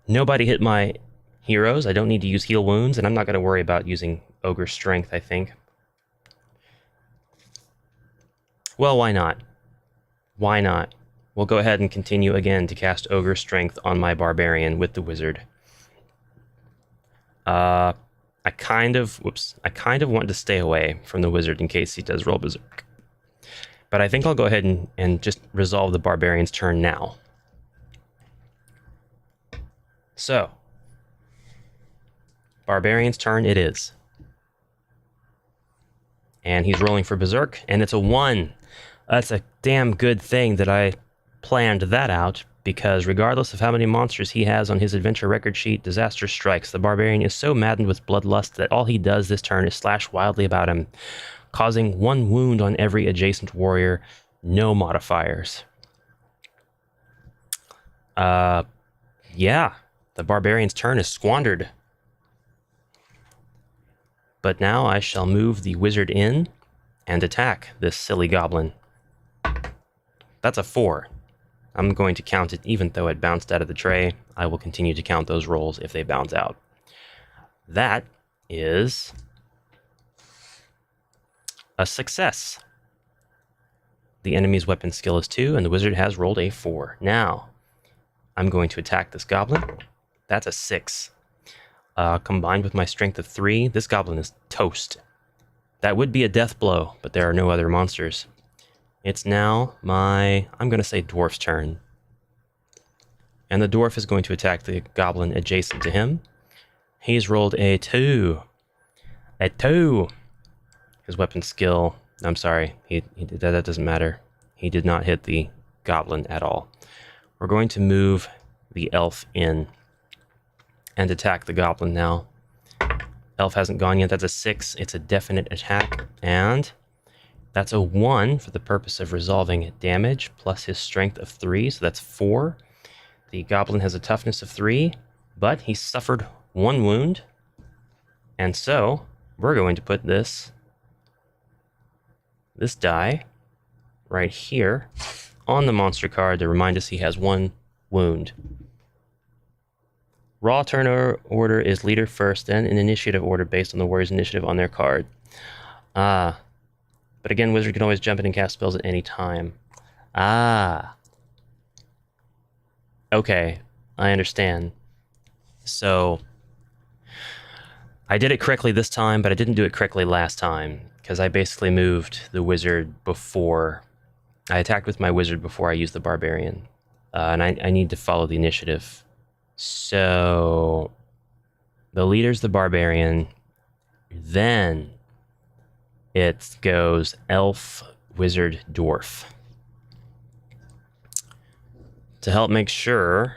Nobody hit my heroes. I don't need to use heal wounds, and I'm not going to worry about using Ogre Strength, I think. Well, why not? Why not? We'll go ahead and continue again to cast Ogre Strength on my Barbarian with the Wizard. I kind of want to stay away from the Wizard in case he does roll Berserk. But I think I'll go ahead and just resolve the Barbarian's turn now. So, Barbarian's turn it is. And he's rolling for Berserk, and it's a 1. That's a damn good thing that I planned that out, because regardless of how many monsters he has on his adventure record sheet, disaster strikes. The Barbarian is so maddened with bloodlust that all he does this turn is slash wildly about him, causing 1 wound on every adjacent warrior, no modifiers. Yeah. The Barbarian's turn is squandered. But now I shall move the Wizard in and attack this silly goblin. That's a 4. I'm going to count it even though it bounced out of the tray. I will continue to count those rolls if they bounce out. That is a success. The enemy's weapon skill is 2, and the Wizard has rolled a 4. Now, I'm going to attack this goblin. That's a 6. Combined with my strength of 3, this goblin is toast. That would be a death blow, but there are no other monsters. It's now my, I'm going to say dwarf's turn. And the dwarf is going to attack the goblin adjacent to him. He's rolled a 2. A 2! His weapon skill, I'm sorry, that doesn't matter. He did not hit the goblin at all. We're going to move the elf in and attack the goblin now. Elf hasn't gone yet. That's a 6. It's a definite attack. And that's a 1 for the purpose of resolving damage, plus his strength of 3, so that's 4. The goblin has a toughness of 3, but he suffered 1 wound. And so, we're going to put this die right here on the monster card to remind us he has 1 wound. Raw turn order is leader first, then an initiative order based on the warrior's initiative on their card. But again, wizard can always jump in and cast spells at any time. Okay, I understand. So, I did it correctly this time, but I didn't do it correctly last time, because I basically moved the wizard before... I attacked with my wizard before I used the barbarian. And I need to follow the initiative. So, the leader's the barbarian. Then, it goes elf, wizard, dwarf. To help make sure...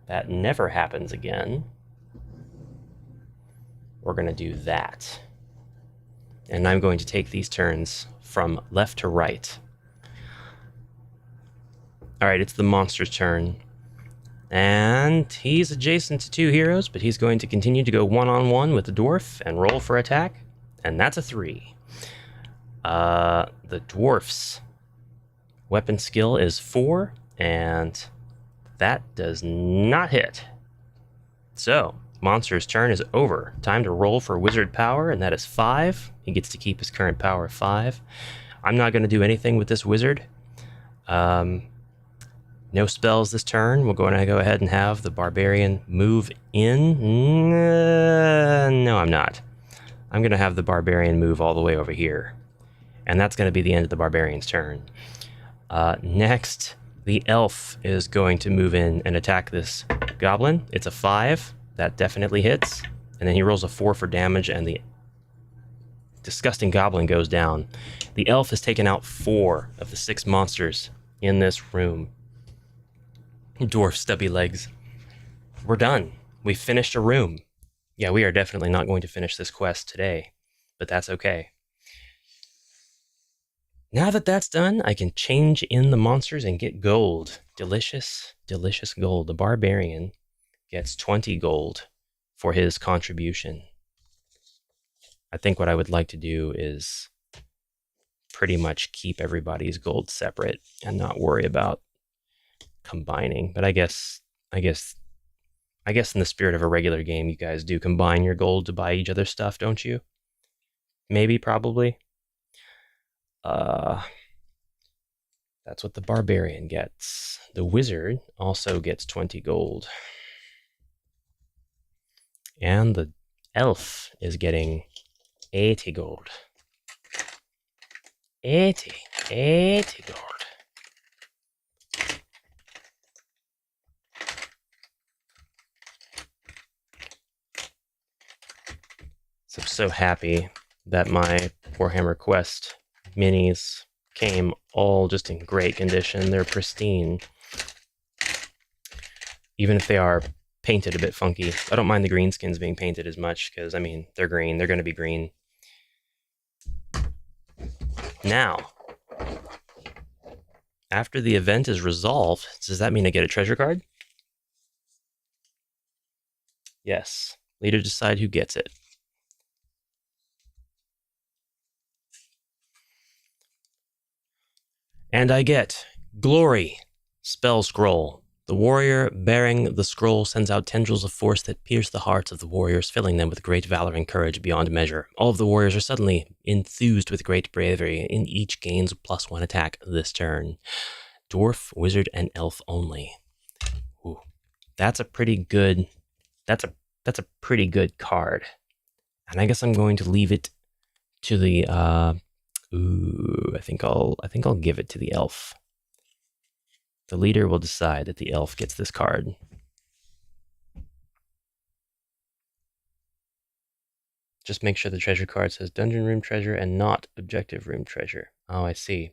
that never happens again, we're going to do that. And I'm going to take these turns from left to right. Alright, it's the monster's turn. And he's adjacent to 2 heroes, but he's going to continue to go one-on-one with the dwarf and roll for attack. And that's a 3. The dwarf's weapon skill is 4, and that does not hit. So, monster's turn is over. Time to roll for wizard power, and that is 5. He gets to keep his current power of 5. I'm not going to do anything with this wizard. No spells this turn. We're going to go ahead and have the barbarian move in. No, I'm not. I'm going to have the barbarian move all the way over here. And that's going to be the end of the barbarian's turn. Next, the elf is going to move in and attack this goblin. It's a 5. That definitely hits. And then he rolls a 4 for damage, and the disgusting goblin goes down. The elf has taken out 4 of the 6 monsters in this room. Dwarf stubby legs. We're done. We finished a room. Yeah, we are definitely not going to finish this quest today, but that's okay. Now that that's done, I can change in the monsters and get gold. Delicious, delicious gold. The barbarian gets 20 gold for his contribution. I think what I would like to do is pretty much keep everybody's gold separate and not worry about combining. But I guess in the spirit of a regular game, you guys do combine your gold to buy each other stuff, don't you? Maybe, probably. That's what the barbarian gets. The wizard also gets 20 gold. And the elf is getting 80 gold. 80 gold. So I'm so happy that my Warhammer Quest minis came all just in great condition. They're pristine. Even if they are painted a bit funky. I don't mind the green skins being painted as much, because, I mean, they're green. They're going to be green. Now, after the event is resolved, does that mean I get a treasure card? Yes. Leader decide who gets it. And I get Glory, Spell Scroll. The warrior bearing the scroll sends out tendrils of force that pierce the hearts of the warriors, filling them with great valor and courage beyond measure. All of the warriors are suddenly enthused with great bravery, and each gains a +1 attack this turn. Dwarf, wizard, and elf only. Ooh, that's a pretty good. That's a pretty good card. And I guess I'm going to leave it to the. I think I'll give it to the elf. The leader will decide that the elf gets this card. Just make sure the treasure card says dungeon room treasure and not objective room treasure. Oh, I see.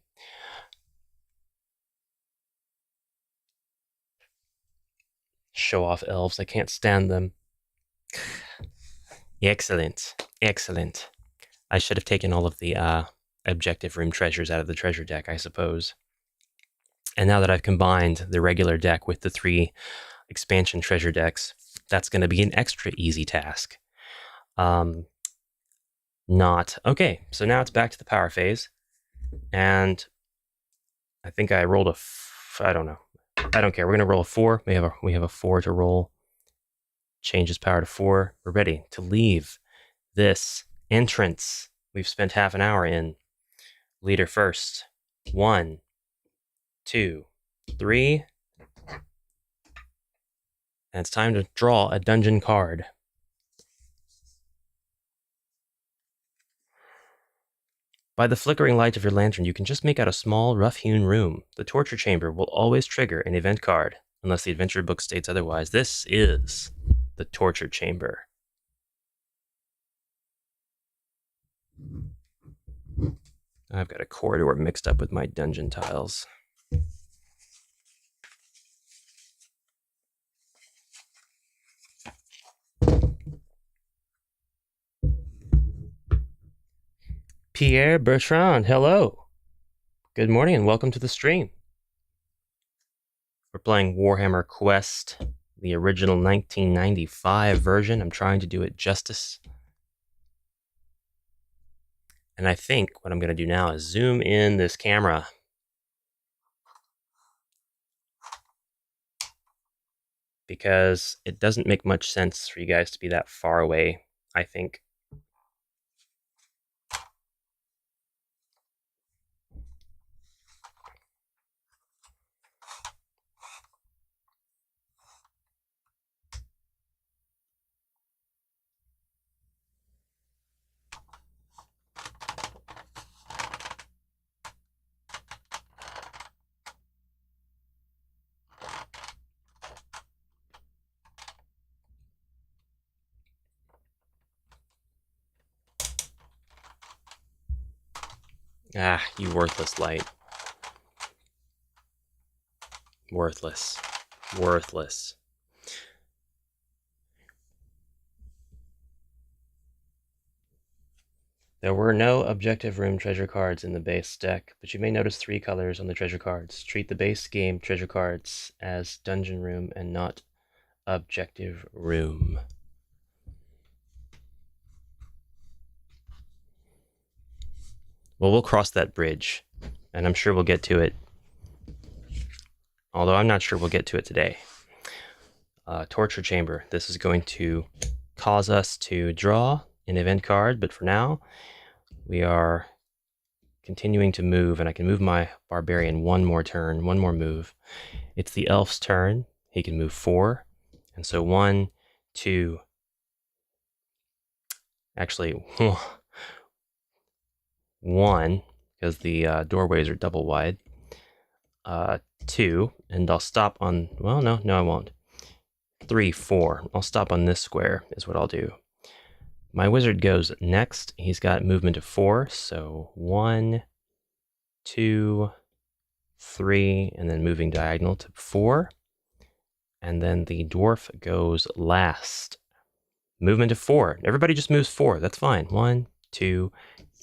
Show off elves. I can't stand them. Excellent. Excellent. I should have taken all of the objective room treasures out of the treasure deck, I suppose. And now that I've combined the regular deck with the 3 expansion treasure decks, that's going to be an extra easy task. Okay, so now it's back to the power phase. And I think I rolled I don't know. I don't care. We're going to roll a 4. We have a 4 to roll. Changes power to 4. We're ready to leave this entrance we've spent half an hour in. Leader first. 1, 2, 3. And it's time to draw a dungeon card. By the flickering light of your lantern, you can just make out a small, rough-hewn room. The torture chamber will always trigger an event card, unless the adventure book states otherwise. This is the torture chamber. I've got a corridor mixed up with my dungeon tiles. Pierre Bertrand, hello. Good morning and welcome to the stream. We're playing Warhammer Quest, the original 1995 version. I'm trying to do it justice. And I think what I'm going to do now is zoom in this camera. Because it doesn't make much sense for you guys to be that far away, I think. Ah, you worthless light. Worthless. Worthless. There were no objective room treasure cards in the base deck, but you may notice 3 colors on the treasure cards. Treat the base game treasure cards as dungeon room and not objective room. Well, we'll cross that bridge, and I'm sure we'll get to it. Although I'm not sure we'll get to it today. Torture Chamber. This is going to cause us to draw an event card, but for now, we are continuing to move, and I can move my Barbarian 1 more turn, 1 more move. It's the Elf's turn. He can move 4, and so 1, 2... Actually, 1, because the doorways are double wide. 2, and I'll stop on, well, no, I won't. 3, 4. I'll stop on this square is what I'll do. My wizard goes next. He's got movement of 4, so 1, 2, 3, and then moving diagonal to 4. And then the dwarf goes last. Movement of 4. Everybody just moves 4. That's fine. 1, 2,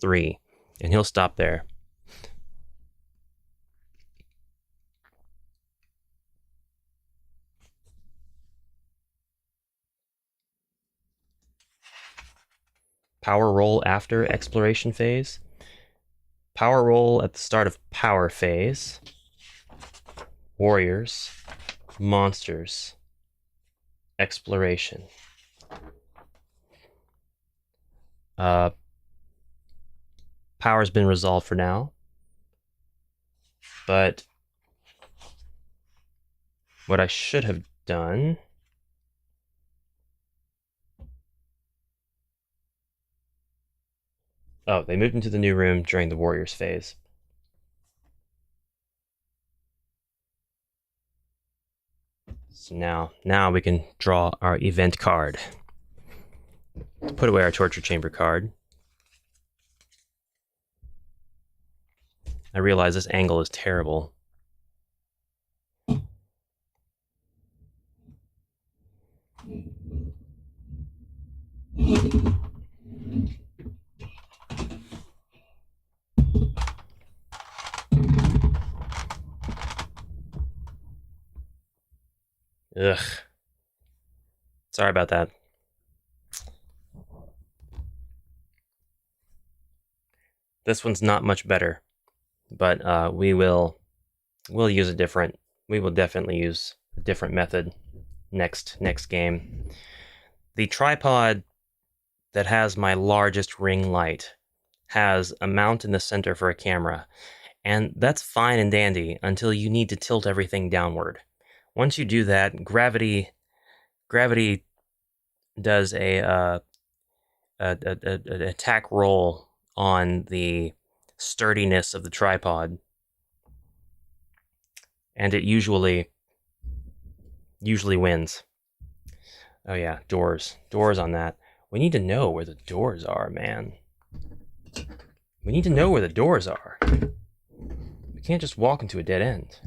3. And he'll stop there. Power roll after exploration phase. Power roll at the start of power phase. Warriors. Monsters. Exploration. Power's been resolved for now. But what I should have done... Oh, they moved into the new room during the Warriors phase. So now we can draw our event card. to put away our torture chamber card. I realize this angle is terrible. Ugh. Sorry about that. This one's not much better, but we'll use a different. We will definitely use a different method next game. The tripod that has my largest ring light has a mount in the center for a camera, and that's fine and dandy until you need to tilt everything downward. Once you do that, gravity does a attack roll on the sturdiness of the tripod, and it usually wins. Oh yeah, doors on that. We need to know where the doors are, man. We need to know where the doors are. We can't just walk into a dead end.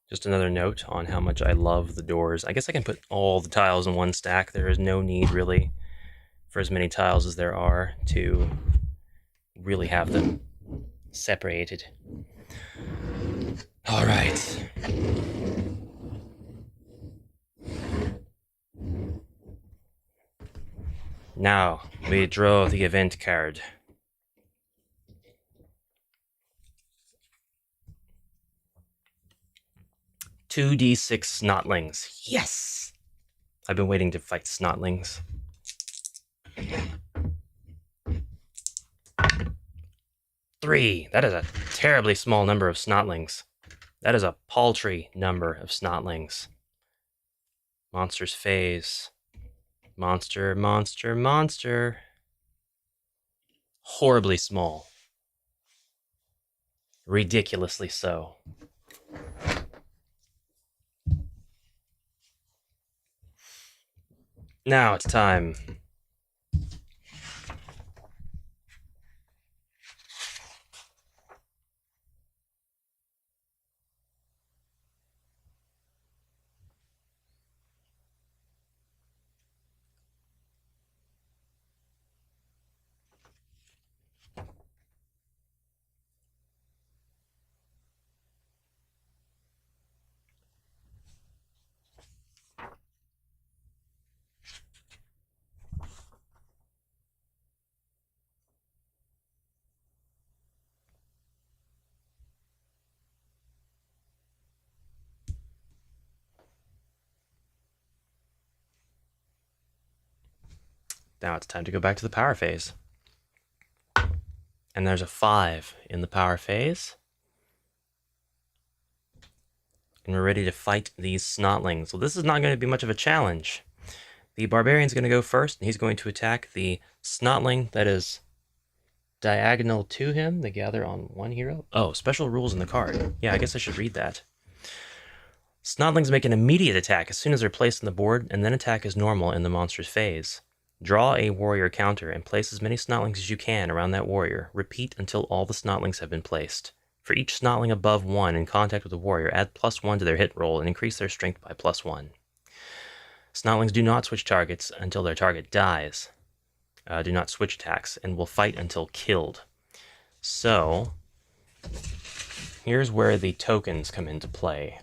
Just another note on how much I love the doors. I guess I can put all the tiles in one stack. There is no need, really, for as many tiles as there are to really have them separated. All right. Now, we draw the event card. Two D6 snotlings. Yes! I've been waiting to fight snotlings. 3. That is a terribly small number of snotlings. That is a paltry number of snotlings. Monster's phase. Monster, monster, monster. Horribly small. Ridiculously so. Now it's time. Now it's time to go back to the power phase. And there's a 5 in the power phase. And we're ready to fight these snotlings. So this is not going to be much of a challenge. The barbarian's going to go first, and he's going to attack the snotling that is diagonal to him. They gather on one hero. Oh, special rules in the card. Yeah, I guess I should read that. Snotlings make an immediate attack as soon as they're placed on the board, and then attack as normal in the monster's phase. Draw a warrior counter and place as many snotlings as you can around that warrior. Repeat until all the snotlings have been placed. For each snotling above 1 in contact with the warrior, add +1 to their hit roll and increase their strength by +1. Snotlings do not switch targets until their target dies. Do not switch attacks and will fight until killed. So, here's where the tokens come into play.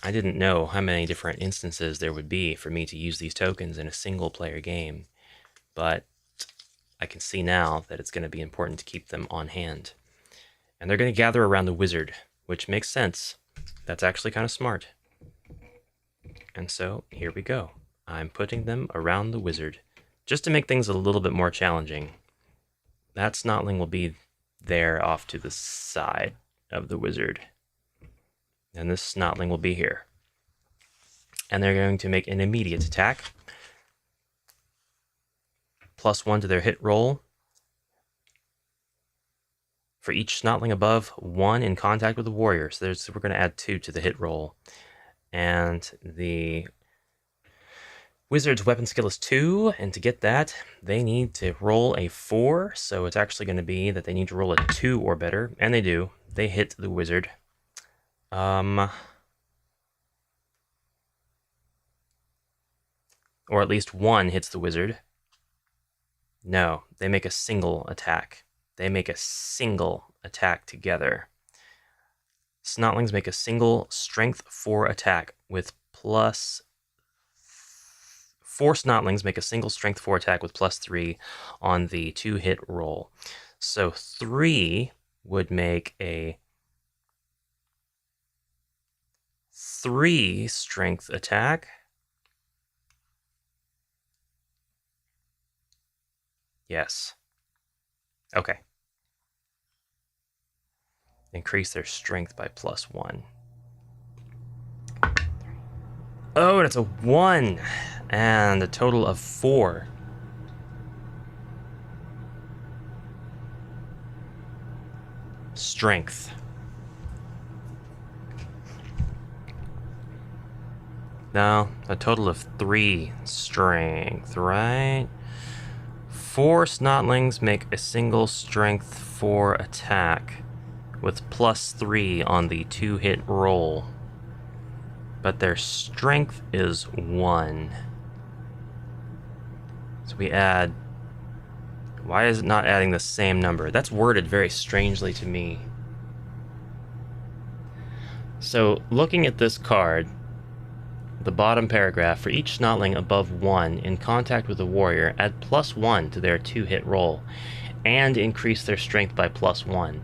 I didn't know how many different instances there would be for me to use these tokens in a single-player game, but I can see now that it's going to be important to keep them on hand. And they're going to gather around the wizard, which makes sense. That's actually kind of smart. And so, here we go. I'm putting them around the wizard, just to make things a little bit more challenging. That snotling will be there off to the side of the wizard. And this Snotling will be here. And they're going to make an immediate attack. +1 to their hit roll. For each Snotling above 1 in contact with the warrior. So we're going to add 2 to the hit roll. And the wizard's weapon skill is 2. And to get that, they need to roll a 4. So it's actually going to be that they need to roll a 2 or better. And they do. They hit the wizard. Or at least 1 hits the wizard. No, they make a single attack. They make a single attack together. Snotlings make a single strength 4 attack with +4 Snotlings make a single strength 4 attack with +3 on the 2-hit roll. So 3 would make a 3 strength attack. Yes. Okay. Increase their strength by +1. Oh, and it's a 1. And a total of 4. Strength. No, a total of 3 strength, right? 4 Snotlings make a single strength 4 attack with +3 on the 2-hit roll. But their strength is 1. So we add... Why is it not adding the same number? That's worded very strangely to me. So, looking at this card, the bottom paragraph, for each Snotling above 1 in contact with a warrior, add +1 to their 2-hit roll, and increase their strength by +1.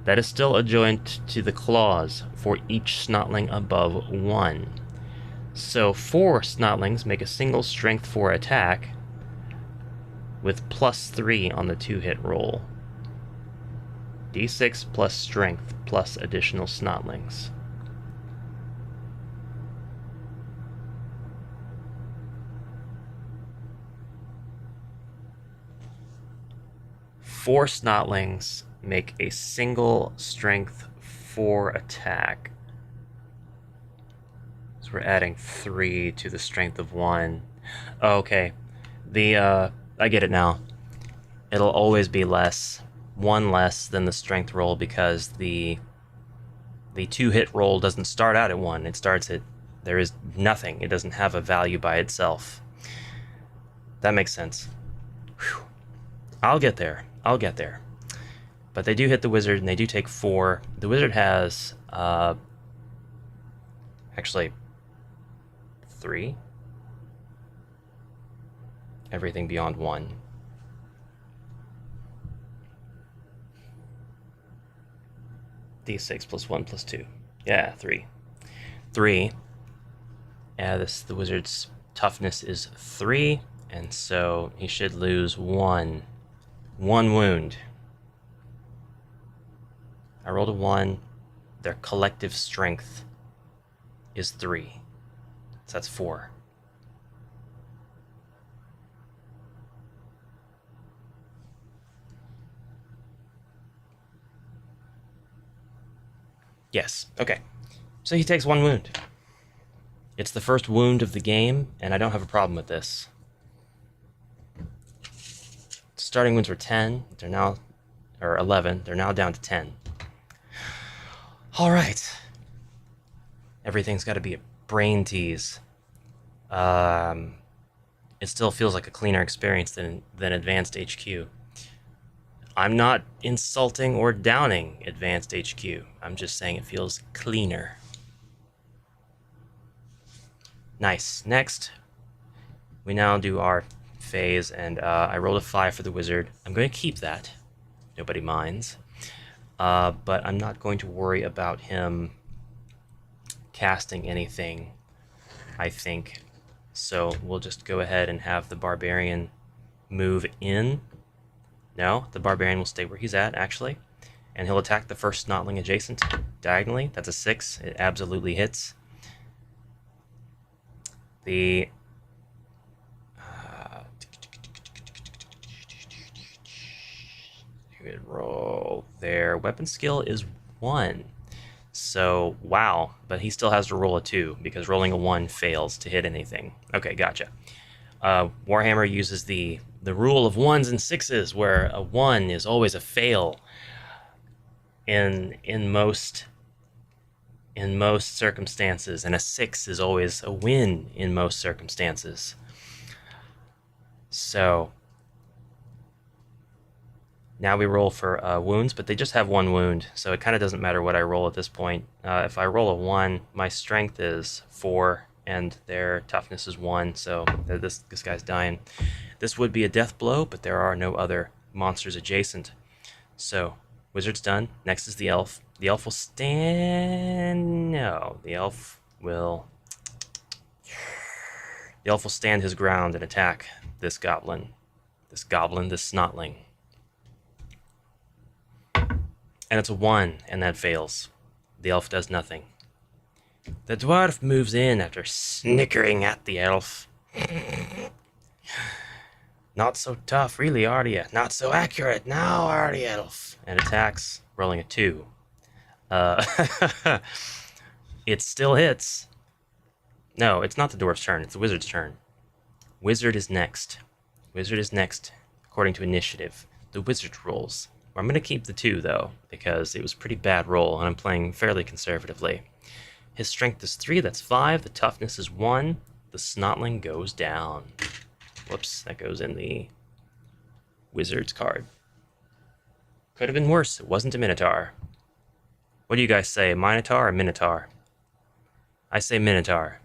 That is still adjoint to the clause for each Snotling above 1. So 4 Snotlings make a single strength 4 attack with +3 on the 2-hit roll. D6 plus strength plus additional Snotlings. Four Snotlings make a single strength 4 attack. So we're adding 3 to the strength of 1. Oh, okay. I get it now. It'll always be less. 1 less than the strength roll because the 2-hit roll doesn't start out at 1. It starts at... There is nothing. It doesn't have a value by itself. That makes sense. Whew. I'll get there. But they do hit the wizard, and they do take 4. The wizard has, actually, 3. Everything beyond 1. D6 plus 1 plus 2. Yeah, 3. 3. The wizard's toughness is 3, and so he should lose 1 wound. I rolled a 1. Their collective strength is 3. So that's 4. Yes, okay. So he takes 1 wound. It's the first wound of the game, and I don't have a problem with this. Starting wounds were 10. They're now... or 11. They're now down to 10. Alright. Everything's got to be a brain tease. It still feels like a cleaner experience than Advanced HQ. I'm not insulting or downing Advanced HQ. I'm just saying it feels cleaner. Nice. Next, we now do our phase, and I rolled a 5 for the wizard. I'm going to keep that. Nobody minds. But I'm not going to worry about him casting anything, I think. So we'll just go ahead and have the barbarian move in. No, the barbarian will stay where he's at, actually. And he'll attack the first Snotling adjacent diagonally. That's a 6. It absolutely hits. The good roll. Their weapon skill is 1. So, wow. But he still has to roll a 2, because rolling a 1 fails to hit anything. Okay, gotcha. Warhammer uses the rule of 1s and 6s, where a 1 is always a fail in most circumstances, and a 6 is always a win in most circumstances. So now we roll for wounds, but they just have 1 wound, so it kind of doesn't matter what I roll at this point. If I roll a 1, my strength is 4, and their toughness is 1, so this guy's dying. This would be a death blow, but there are no other monsters adjacent. So, wizard's done. Next is the elf. The elf will stand... No, the elf will stand his ground and attack this goblin. This snotling. And it's a 1, and that fails. The elf does nothing. The dwarf moves in after snickering at the elf. Not so tough, really, are you? Not so accurate now, are you, elf? And attacks, rolling a 2. It still hits. No, it's not the dwarf's turn, it's the wizard's turn. Wizard is next. Wizard is next, according to initiative. The wizard rolls. I'm going to keep the 2, though, because it was a pretty bad roll, and I'm playing fairly conservatively. His strength is 3, that's 5. The toughness is 1. The snotling goes down. Whoops, that goes in the wizard's card. Could have been worse. It wasn't a minotaur. What do you guys say, minotaur or minotaur? I say minotaur.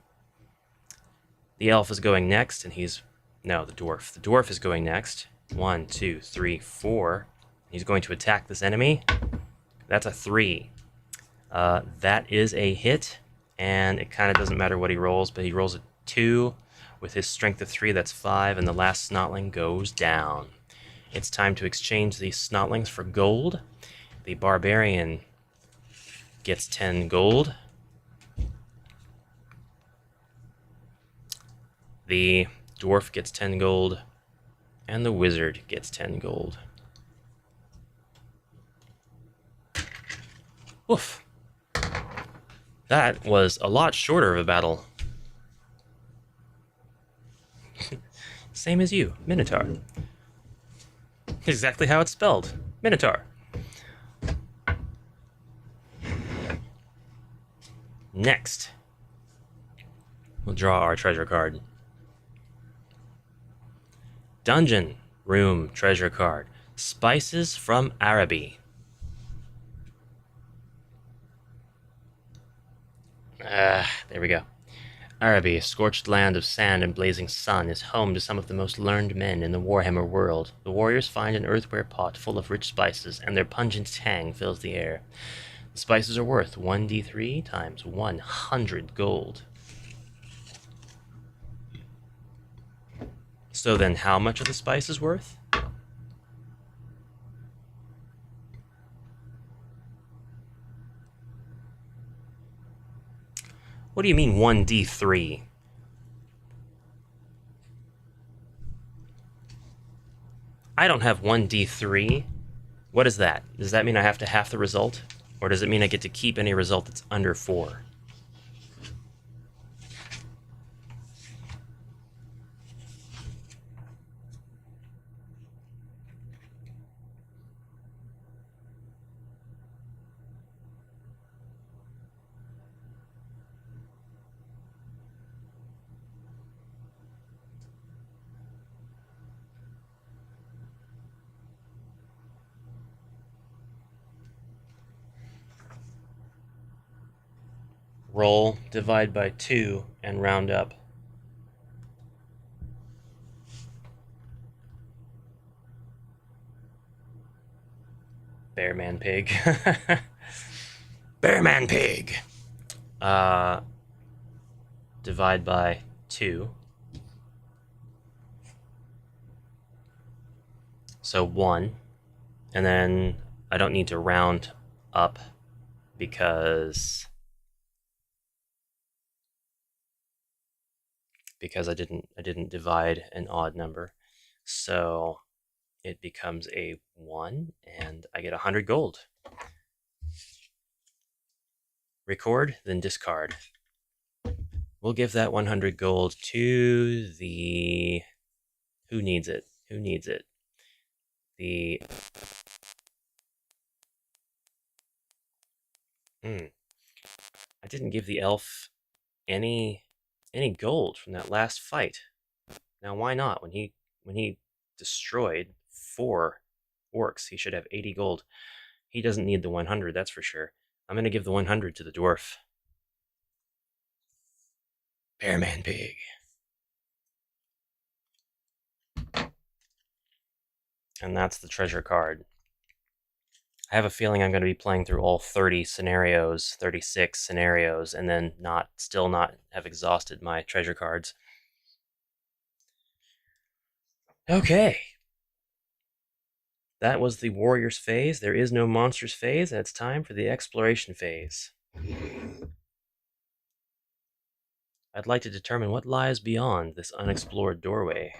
The elf is going next, and he's... No, the dwarf. The dwarf is going next. 1, 2, 3, 4. He's going to attack this enemy. That's a 3. That is a hit, and it kind of doesn't matter what he rolls, but he rolls a 2 with his strength of 3, that's 5, and the last snotling goes down. It's time to exchange these snotlings for gold. The barbarian gets 10 gold. The dwarf gets 10 gold, and the wizard gets 10 gold. Oof. That was a lot shorter of a battle. Same as you, Minotaur. Exactly how it's spelled, Minotaur. Next, we'll draw our treasure card. Dungeon Room treasure card. Spices from Araby. There we go. Araby, a scorched land of sand and blazing sun, is home to some of the most learned men in the Warhammer world. The warriors find an earthenware pot full of rich spices, and their pungent tang fills the air. The spices are worth 1d3 times 100 gold. So then how much are the spices worth? What do you mean 1d3? I don't have 1d3. What is that? Does that mean I have to half the result? Or does it mean I get to keep any result that's under 4? Roll, divide by 2, and round up. Bearman pig. Bearman pig! Divide by 2. So 1. And then I don't need to round up because I didn't divide an odd number. So it becomes a 1, and I get 100 gold. Record, then discard. We'll give that 100 gold to the... Who needs it? Who needs it? The... I didn't give the elf any gold from that last fight. Now why not? When he destroyed 4 orcs, he should have 80 gold. He doesn't need the 100, that's for sure. I'm going to give the 100 to the dwarf. Pearman Pig. And that's the treasure card. I have a feeling I'm going to be playing through all 30 scenarios, 36 scenarios, and then still not have exhausted my treasure cards. Okay. That was the Warriors phase. There is no Monsters phase, and it's time for the Exploration phase. I'd like to determine what lies beyond this unexplored doorway.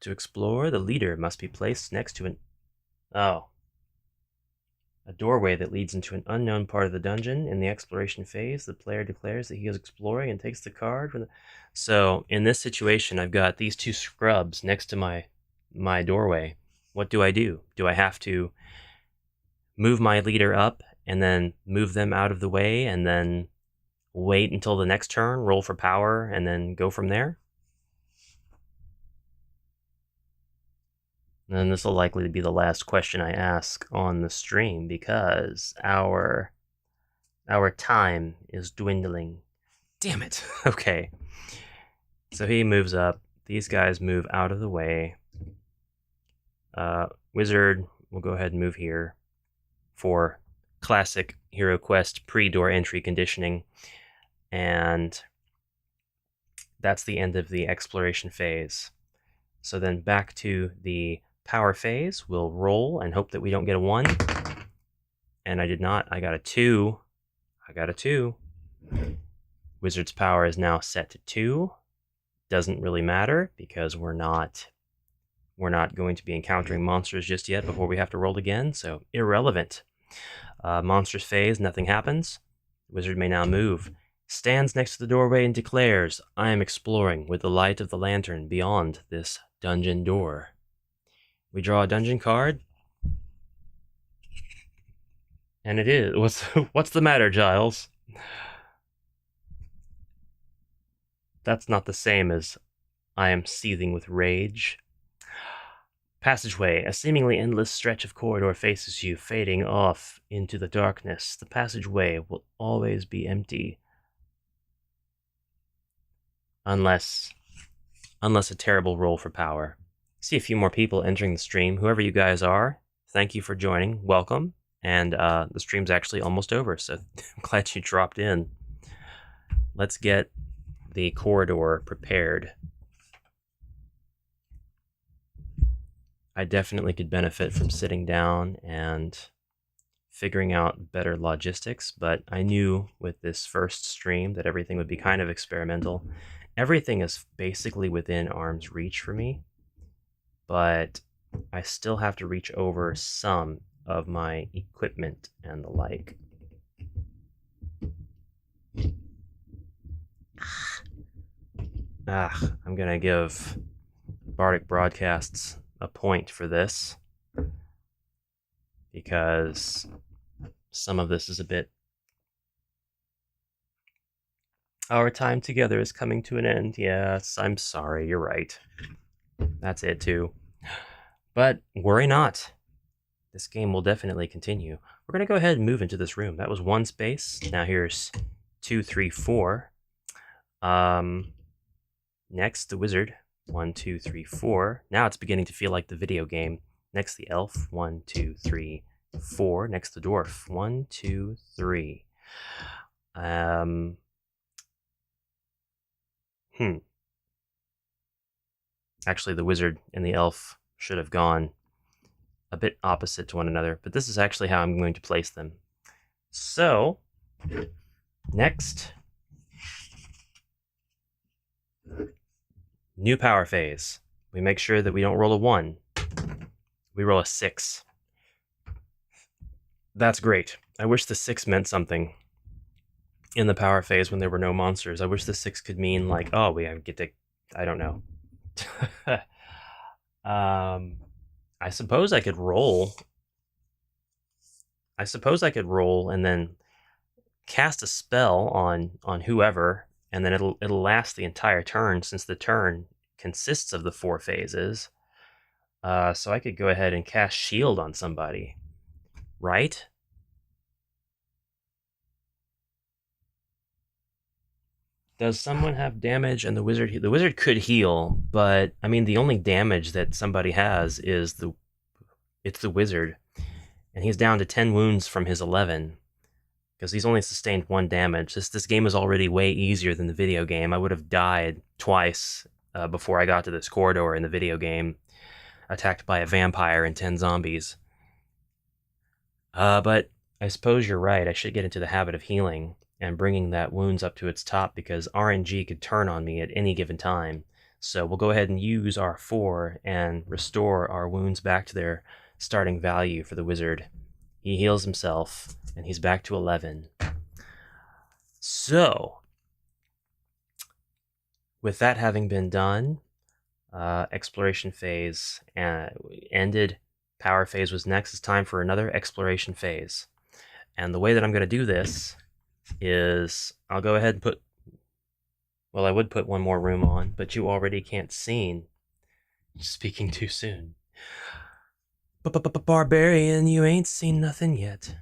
To explore, the leader must be placed next to a doorway that leads into an unknown part of the dungeon. In the exploration phase, the player declares that he is exploring and takes the card from the... So, in this situation, I've got these 2 scrubs next to my doorway. What do? Do I have to move my leader up and then move them out of the way and then wait until the next turn, roll for power, and then go from there? And this will likely be the last question I ask on the stream because our time is dwindling. Damn it. Okay. So he moves up. These guys move out of the way. Wizard will go ahead and move here for classic Hero Quest pre-door entry conditioning. And that's the end of the exploration phase. So then back to the power phase. We'll roll and hope that we don't get a 1. And I did not. I got a 2. I got a 2. Wizard's power is now set to 2. Doesn't really matter because we're not going to be encountering monsters just yet before we have to roll again, so irrelevant. Monsters phase, nothing happens. Wizard may now move. Stands next to the doorway and declares, I am exploring with the light of the lantern beyond this dungeon door. We draw a dungeon card. And it is. What's the matter, Giles? That's not the same as I am seething with rage. Passageway. A seemingly endless stretch of corridor faces you, fading off into the darkness. The passageway will always be empty. Unless a terrible roll for power. See a few more people entering the stream. Whoever you guys are, thank you for joining. Welcome. And the stream's actually almost over, so I'm glad you dropped in. Let's get the corridor prepared. I definitely could benefit from sitting down and figuring out better logistics, but I knew with this first stream that everything would be kind of experimental. Everything is basically within arm's reach for me, but I still have to reach over some of my equipment and the like. I'm gonna give Bardic Broadcasts a point for this, because some of this is a bit... Our time together is coming to an end. Yes, I'm sorry, you're right. That's it too. But worry not. This game will definitely continue. We're going to go ahead and move into this room. That was 1 space. Now here's 2, 3, 4. Next, the wizard. 1, 2, 3, 4. Now it's beginning to feel like the video game. Next, the elf. 1, 2, 3, 4 next to the dwarf. 1, 2, 3. Actually, the wizard and the elf should have gone a bit opposite to one another, but this is actually how I'm going to place them. So, next, new power phase. We make sure that we don't roll a 1. We roll a 6. That's great. I wish the 6 meant something in the power phase when there were no monsters. I wish the 6 could mean like, oh, we get to, I don't know. I suppose I could roll. And then cast a spell on whoever, and then it'll last the entire turn, since the turn consists of the 4 phases. So I could go ahead and cast shield on somebody, right? Does someone have damage? And the wizard could heal, but I mean the only damage that somebody has is the wizard, and he's down to 10 wounds from his 11 because he's only sustained 1 damage. This game is already way easier than the video game. I would have died twice before I got to this corridor in the video game, attacked by a vampire and 10 zombies. But I suppose you're right. I should get into the habit of healing and bringing that wounds up to its top, because RNG could turn on me at any given time. So we'll go ahead and use our 4 and restore our wounds back to their starting value for the wizard. He heals himself, and he's back to 11. So, with that having been done, exploration phase ended. Power phase was next. It's time for another exploration phase. And the way that I'm going to do this is I'll go ahead and put, well, I would put one more room on, but you already can't see. Speaking too soon. Barbarian, you ain't seen nothing yet.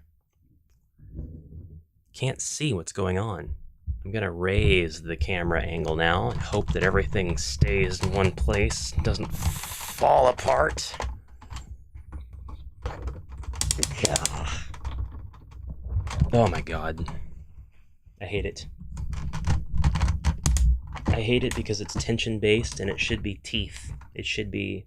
Can't see what's going on. I'm gonna raise the camera angle now and hope that everything stays in one place, doesn't fall apart. Oh my god. I hate it. I hate it because it's tension based and it should be teeth. It should be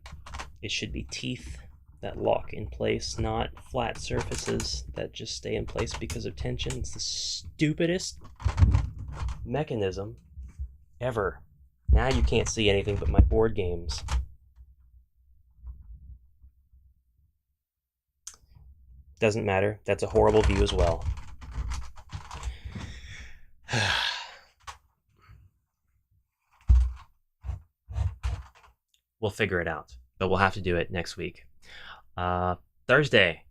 teeth that lock in place, not flat surfaces that just stay in place because of tension. It's the stupidest mechanism ever. Now you can't see anything but my board games. Doesn't matter. That's a horrible view as well. We'll figure it out, but we'll have to do it next week. Thursday,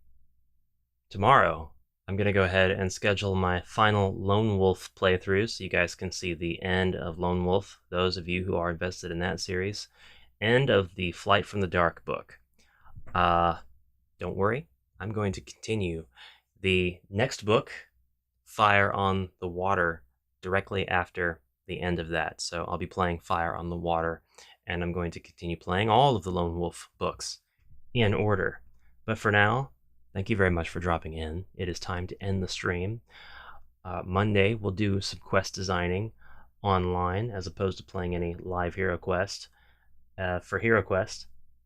tomorrow, I'm going to go ahead and schedule my final Lone Wolf playthrough so you guys can see the end of Lone Wolf, those of you who are invested in that series, end of the Flight from the Dark book. Don't worry, I'm going to continue the next book, Fire on the Water, directly after the end of that. So I'll be playing Fire on the Water, and I'm going to continue playing all of the Lone Wolf books in order. But for now, thank you very much for dropping in. It is time to end the stream. Monday, we'll do some quest designing online as opposed to playing any live Hero Quest. For Hero Quest,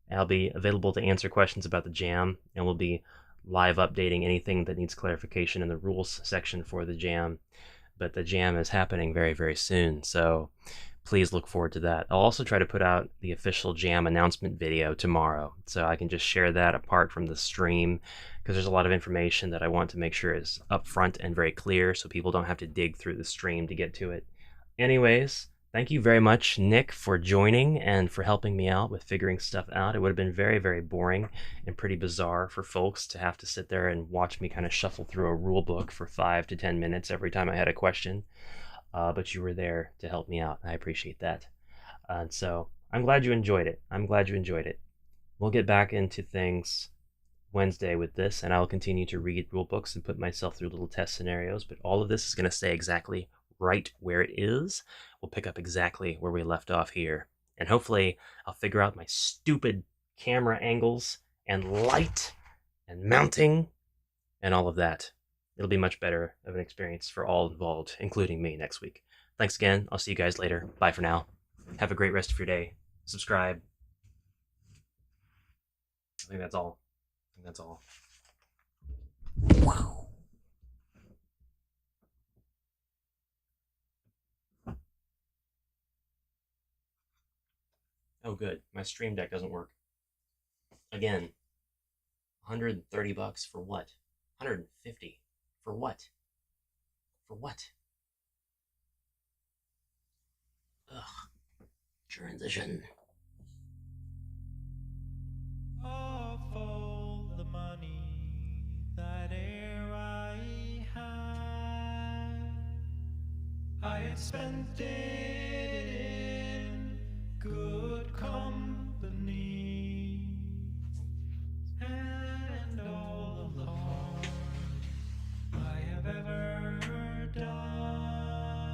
I'll be available to answer questions about the jam, and we'll be live updating anything that needs clarification in the rules section for the jam. But the jam is happening very, very soon, so please look forward to that. I'll also try to put out the official jam announcement video tomorrow, so I can just share that apart from the stream, because there's a lot of information that I want to make sure is upfront and very clear so people don't have to dig through the stream to get to it. Anyways, thank you very much, Nick, for joining and for helping me out with figuring stuff out. It would have been very, very boring and pretty bizarre for folks to have to sit there and watch me kind of shuffle through a rule book for 5 to 10 minutes every time I had a question. But you were there to help me out. I appreciate that. And so I'm glad you enjoyed it. We'll get back into things Wednesday with this, and I'll continue to read rule books and put myself through little test scenarios, but all of this is going to stay exactly right where it is. We'll pick up exactly where we left off here. And hopefully I'll figure out my stupid camera angles and light and mounting and all of that. It'll be much better of an experience for all involved, including me, next week. Thanks again. I'll see you guys later. Bye for now. Have a great rest of your day. Subscribe. I think that's all. Wow. Oh, good. My Stream Deck doesn't work. Again, $130 for what? 150 for what? For what? Ugh. Transition. Of all the money that e'er I had spent it in good company, and all of the harm I have ever done,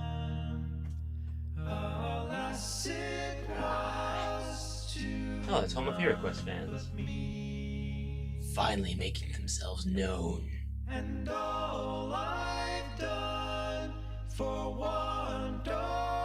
alas it was to Oh, that's Warhammer Quest fans. Finally making themselves known. and all